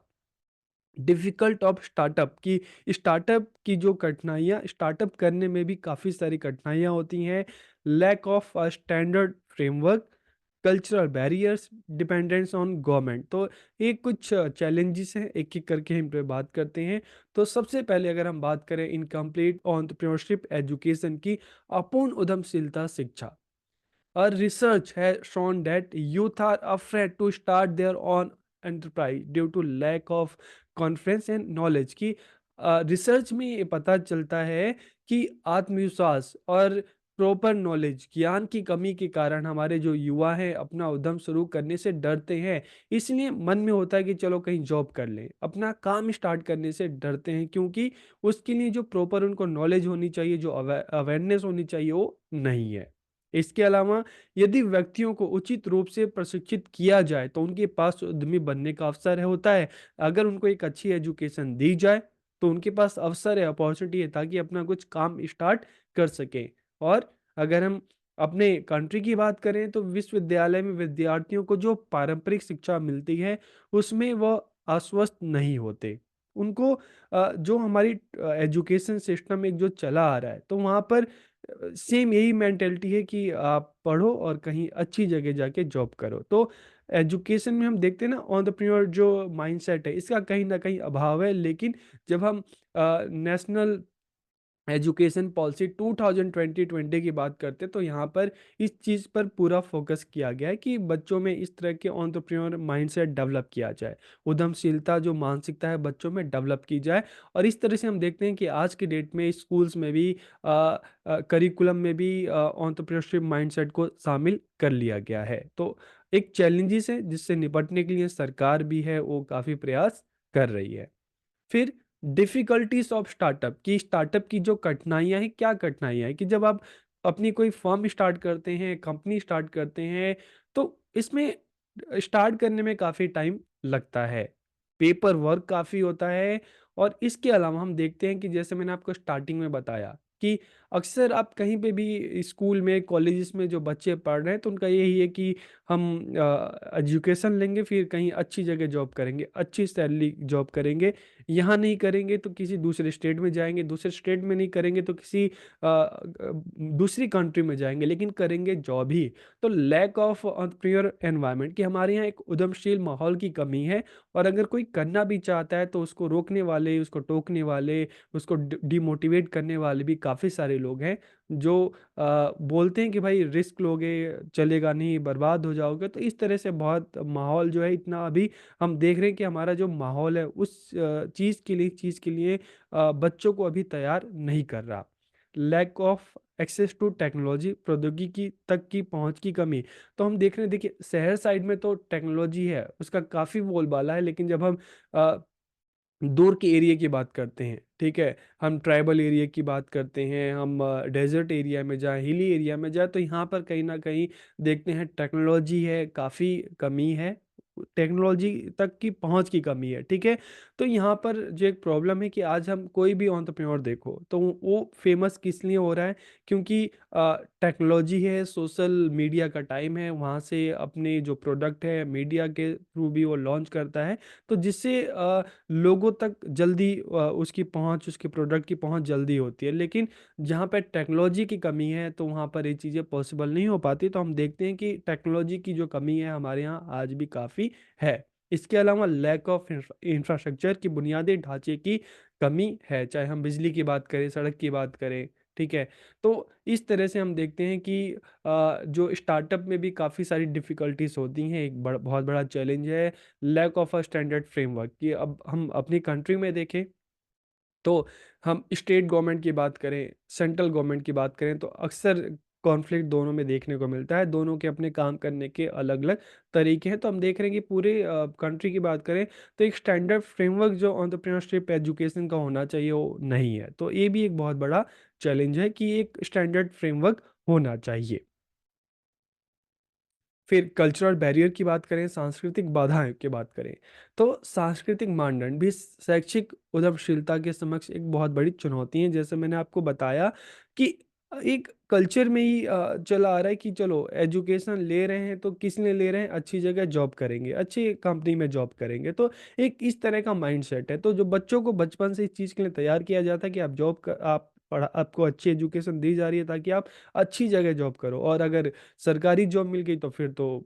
डिफिकल्ट ऑफ स्टार्टअप की, स्टार्टअप की जो कठिनाइयाँ, स्टार्टअप करने में भी काफ़ी सारी कठिनाइयाँ होती हैं। Lack of a standard framework, cultural barriers, dependence on government. तो ये कुछ चैलेंजेस हैं, एक एक करके हम पे बात करते हैं। तो सबसे पहले अगर हम बात करें इनकम्प्लीट एंटरप्रेन्योरशिप एजुकेशन की, अपूर्ण उद्यमशीलता शिक्षा। A research has shown that youth are afraid to start their own enterprise due to lack of confidence and knowledge। की रिसर्च में ये पता चलता है कि आत्मविश्वास और प्रॉपर नॉलेज, ज्ञान की कमी के कारण हमारे जो युवा हैं अपना उद्यम शुरू करने से डरते हैं। इसलिए मन में होता है कि चलो कहीं जॉब कर लें, अपना काम स्टार्ट करने से डरते हैं, क्योंकि उसके लिए जो प्रॉपर उनको नॉलेज होनी चाहिए, जो अवेयरनेस होनी चाहिए, वो नहीं है। इसके अलावा यदि व्यक्तियों को उचित रूप से प्रशिक्षित किया जाए तो उनके पास उद्यमी बनने का अवसर होता है। अगर उनको एक अच्छी एजुकेशन दी जाए तो उनके पास अवसर है, अपॉर्चुनिटी है, ताकि अपना कुछ काम स्टार्ट कर सकें। और अगर हम अपने कंट्री की बात करें तो विश्वविद्यालय में विद्यार्थियों को जो पारंपरिक शिक्षा मिलती है उसमें वह आश्वस्त नहीं होते। उनको जो हमारी एजुकेशन सिस्टम एक जो चला आ रहा है, तो वहाँ पर सेम यही मेंटालिटी है कि आप पढ़ो और कहीं अच्छी जगह जाके जॉब करो। तो एजुकेशन में हम देखते हैं ना, एंटरप्रेन्योर जो माइंडसेट है इसका कहीं न कहीं अभाव है। लेकिन जब हम नेशनल एजुकेशन पॉलिसी 2020 की बात करते हैं, तो यहाँ पर इस चीज़ पर पूरा फोकस किया गया है कि बच्चों में इस तरह के एंटरप्रेन्योर माइंडसेट डेवलप किया जाए। उद्यमशीलता जो मानसिकता है बच्चों में डेवलप की जाए। और इस तरह से हम देखते हैं कि आज की डेट में स्कूल्स में भी करिकुलम में भी एंटरप्रेन्योरशिप माइंडसेट को शामिल कर लिया गया है। तो एक चैलेंजेस है जिससे निपटने के लिए सरकार भी है वो काफ़ी प्रयास कर रही है। फिर डिफ़िकल्टीज़ ऑफ स्टार्टअप, कि स्टार्टअप की जो कठिनाइयाँ हैं, क्या कठिनाइयाँ हैं कि जब आप अपनी कोई फ़र्म स्टार्ट करते हैं, कंपनी स्टार्ट करते हैं, तो इसमें स्टार्ट करने में काफ़ी टाइम लगता है। पेपर वर्क काफ़ी होता है। और इसके अलावा हम देखते हैं कि जैसे मैंने आपको स्टार्टिंग में बताया कि अक्सर आप कहीं पे भी स्कूल में, कॉलेजेस में जो बच्चे पढ़ रहे हैं, तो उनका यही है कि हम एजुकेशन लेंगे, फिर कहीं अच्छी जगह जॉब करेंगे, अच्छी सैलरी जॉब करेंगे। यहाँ नहीं करेंगे तो किसी दूसरे स्टेट में जाएँगे, दूसरे स्टेट में नहीं करेंगे तो किसी दूसरी कंट्री में जाएँगे, लेकिन करेंगे जॉब ही। तो लैक ऑफ एंटरप्रेन्योर एनवायरनमेंट, कि हमारे यहाँ एक उद्यमशील माहौल की कमी है। और अगर कोई करना भी चाहता है तो उसको रोकने वाले, उसको टोकने वाले, उसको डिमोटिवेट करने वाले भी काफ़ी सारे लोग हैं, जो बोलते हैं कि भाई रिस्क लोगे, चलेगा नहीं, बर्बाद हो जाओगे। तो इस तरह से बहुत माहौल जो है इतना अभी हम देख रहे हैं कि हमारा जो माहौल है उस चीज़ के लिए बच्चों को अभी तैयार नहीं कर रहा। Lack of access to technology, प्रौद्योगिकी तक की पहुंच की कमी। तो हम देख रहे हैं, देखिए शहर साइड में तो टेक्नोलॉजी है उसका काफ़ी बोलबाला है, लेकिन जब हम अ, दूर के एरिया की बात करते हैं, ठीक है? हम ट्राइबल एरिया की बात करते हैं, हम डेज़र्ट एरिया में जाएँ, हिली एरिया में जाएँ, तो यहाँ पर कहीं न कहीं देखते हैं टेक्नोलॉजी है, काफ़ी कमी है। टेक्नोलॉजी तक की पहुँच की कमी है, ठीक है? तो यहाँ पर जो एक प्रॉब्लम है कि आज हम कोई भी एंटरप्रेन्योर देखो, तो वो फ़ेमस किस लिए हो रहा है? क्योंकि टेक्नोलॉजी है, सोशल मीडिया का टाइम है, वहाँ से अपने जो प्रोडक्ट है, मीडिया के थ्रू भी वो लॉन्च करता है। तो जिससे लोगों तक जल्दी उसकी पहुँच, उसके प्रोडक्ट की पहुँच जल्दी होती है। लेकिन जहाँ पे टेक्नोलॉजी की कमी है, तो वहाँ पर ये चीज़ें पॉसिबल नहीं हो पाती। तो हम देखते हैं कि टेक्नोलॉजी की जो कमी है हमारे यहाँ आज भी काफ़ी है। इसके अलावा लैक ऑफ इंफ्रास्ट्रक्चर, की बुनियादी ढाँचे की कमी है, चाहे हम बिजली की बात करें, सड़क की बात करें, ठीक है? तो इस तरह से हम देखते हैं कि जो स्टार्टअप में भी काफ़ी सारी डिफ़िकल्टीज़ होती हैं। एक बहुत बड़ा चैलेंज है lack of a standard framework, कि अब हम अपनी कंट्री में देखें, तो हम स्टेट गवर्नमेंट की बात करें, सेंट्रल गवर्नमेंट की बात करें, तो अक्सर कॉन्फ्लिक्ट दोनों में देखने को मिलता है। दोनों के अपने काम करने के अलग-अलग तरीके हैं। तो हम देख रहे हैं कि पूरे कंट्री की बात करें, तो एक स्टैंडर्ड फ्रेमवर्क जो एंटरप्रेन्योरशिप एजुकेशन का होना चाहिए वो नहीं है। तो ये भी एक बहुत बड़ा चैलेंज है कि एक स्टैंडर्ड फ्रेमवर्क होना चाहिए। फिर कल्चरल बैरियर की बात करें, सांस्कृतिक बाधाएँ की बात करें, तो सांस्कृतिक मानदंड भी शैक्षिक उद्यमशीलता के समक्ष एक बहुत बड़ी चुनौती है। जैसे मैंने आपको बताया कि एक कल्चर में ही चला आ रहा है कि चलो एजुकेशन ले रहे हैं तो किस लिए ले रहे हैं? अच्छी जगह जॉब करेंगे, अच्छी कंपनी में जॉब करेंगे। तो एक इस तरह का माइंडसेट है। तो जो बच्चों को बचपन से इस चीज़ के लिए तैयार किया जाता है कि आप आपको अच्छी एजुकेशन दी जा रही है ताकि आप अच्छी जगह जॉब करो। और अगर सरकारी जॉब मिल गई तो फिर तो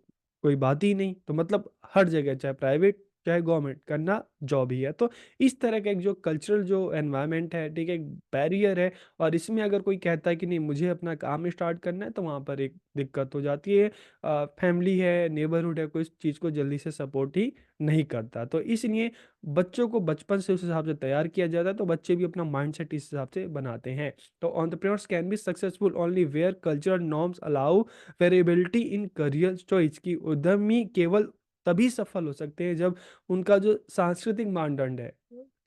कोई बात ही नहीं। तो मतलब हर जगह चाहे प्राइवेट चाहे गवर्नमेंट करना जॉब ही है। तो इस तरह का एक जो कल्चरल जो एनवायरनमेंट है, ठीक है, एक बैरियर है। और इसमें अगर कोई कहता है कि नहीं मुझे अपना काम स्टार्ट करना है, तो वहाँ पर एक दिक्कत हो जाती है। फैमिली है, नेबरहुड है, कोई इस चीज़ को जल्दी से सपोर्ट ही नहीं करता। तो इसलिए बच्चों को बचपन से उस हिसाब से तैयार किया जाता है, तो बच्चे भी अपना माइंडसेट इस हिसाब से बनाते हैं। तो entrepreneurs can be successful only where cultural norms allow variability in career choice, की उद्यमी केवल तभी सफल हो सकते हैं जब उनका जो सांस्कृतिक मानदंड है,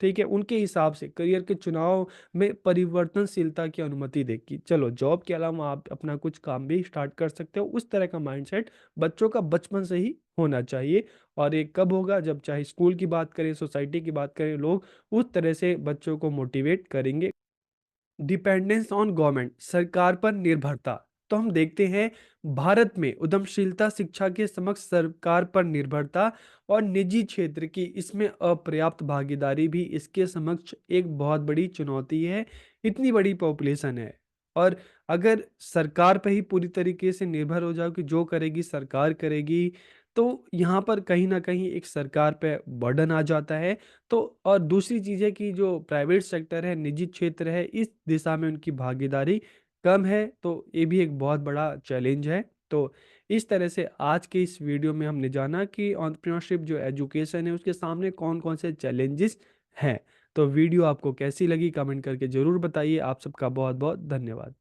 ठीक है, उनके हिसाब से करियर के चुनाव में परिवर्तनशीलता की अनुमति दे, कि चलो जॉब के अलावा आप अपना कुछ काम भी स्टार्ट कर सकते हो। उस तरह का माइंडसेट बच्चों का बचपन से ही होना चाहिए। और ये कब होगा? जब चाहे स्कूल की बात करें, सोसाइटी की बात करें, लोग उस तरह से बच्चों को मोटिवेट करेंगे। डिपेंडेंस ऑन गवर्नमेंट, सरकार पर निर्भरता। तो हम देखते हैं भारत में उद्यमशीलता शिक्षा के समक्ष सरकार पर निर्भरता और निजी क्षेत्र की इसमें अपर्याप्त भागीदारी भी इसके समक्ष एक बहुत बड़ी चुनौती है। इतनी बड़ी पॉपुलेशन है, और अगर सरकार पे ही पूरी तरीके से निर्भर हो जाओ कि जो करेगी सरकार करेगी, तो यहाँ पर कहीं न कहीं एक सरकार पे बर्डन आ जाता है। तो और दूसरी चीज़ है कि जो प्राइवेट सेक्टर है, निजी क्षेत्र है, इस दिशा में उनकी भागीदारी कम है, तो ये भी एक बहुत बड़ा चैलेंज है। तो इस तरह से आज के इस वीडियो में हमने जाना कि एंटरप्रेन्योरशिप जो एजुकेशन है, उसके सामने कौन-कौन से चैलेंजेस हैं। तो वीडियो आपको कैसी लगी कमेंट करके ज़रूर बताइए। आप सबका बहुत-बहुत धन्यवाद।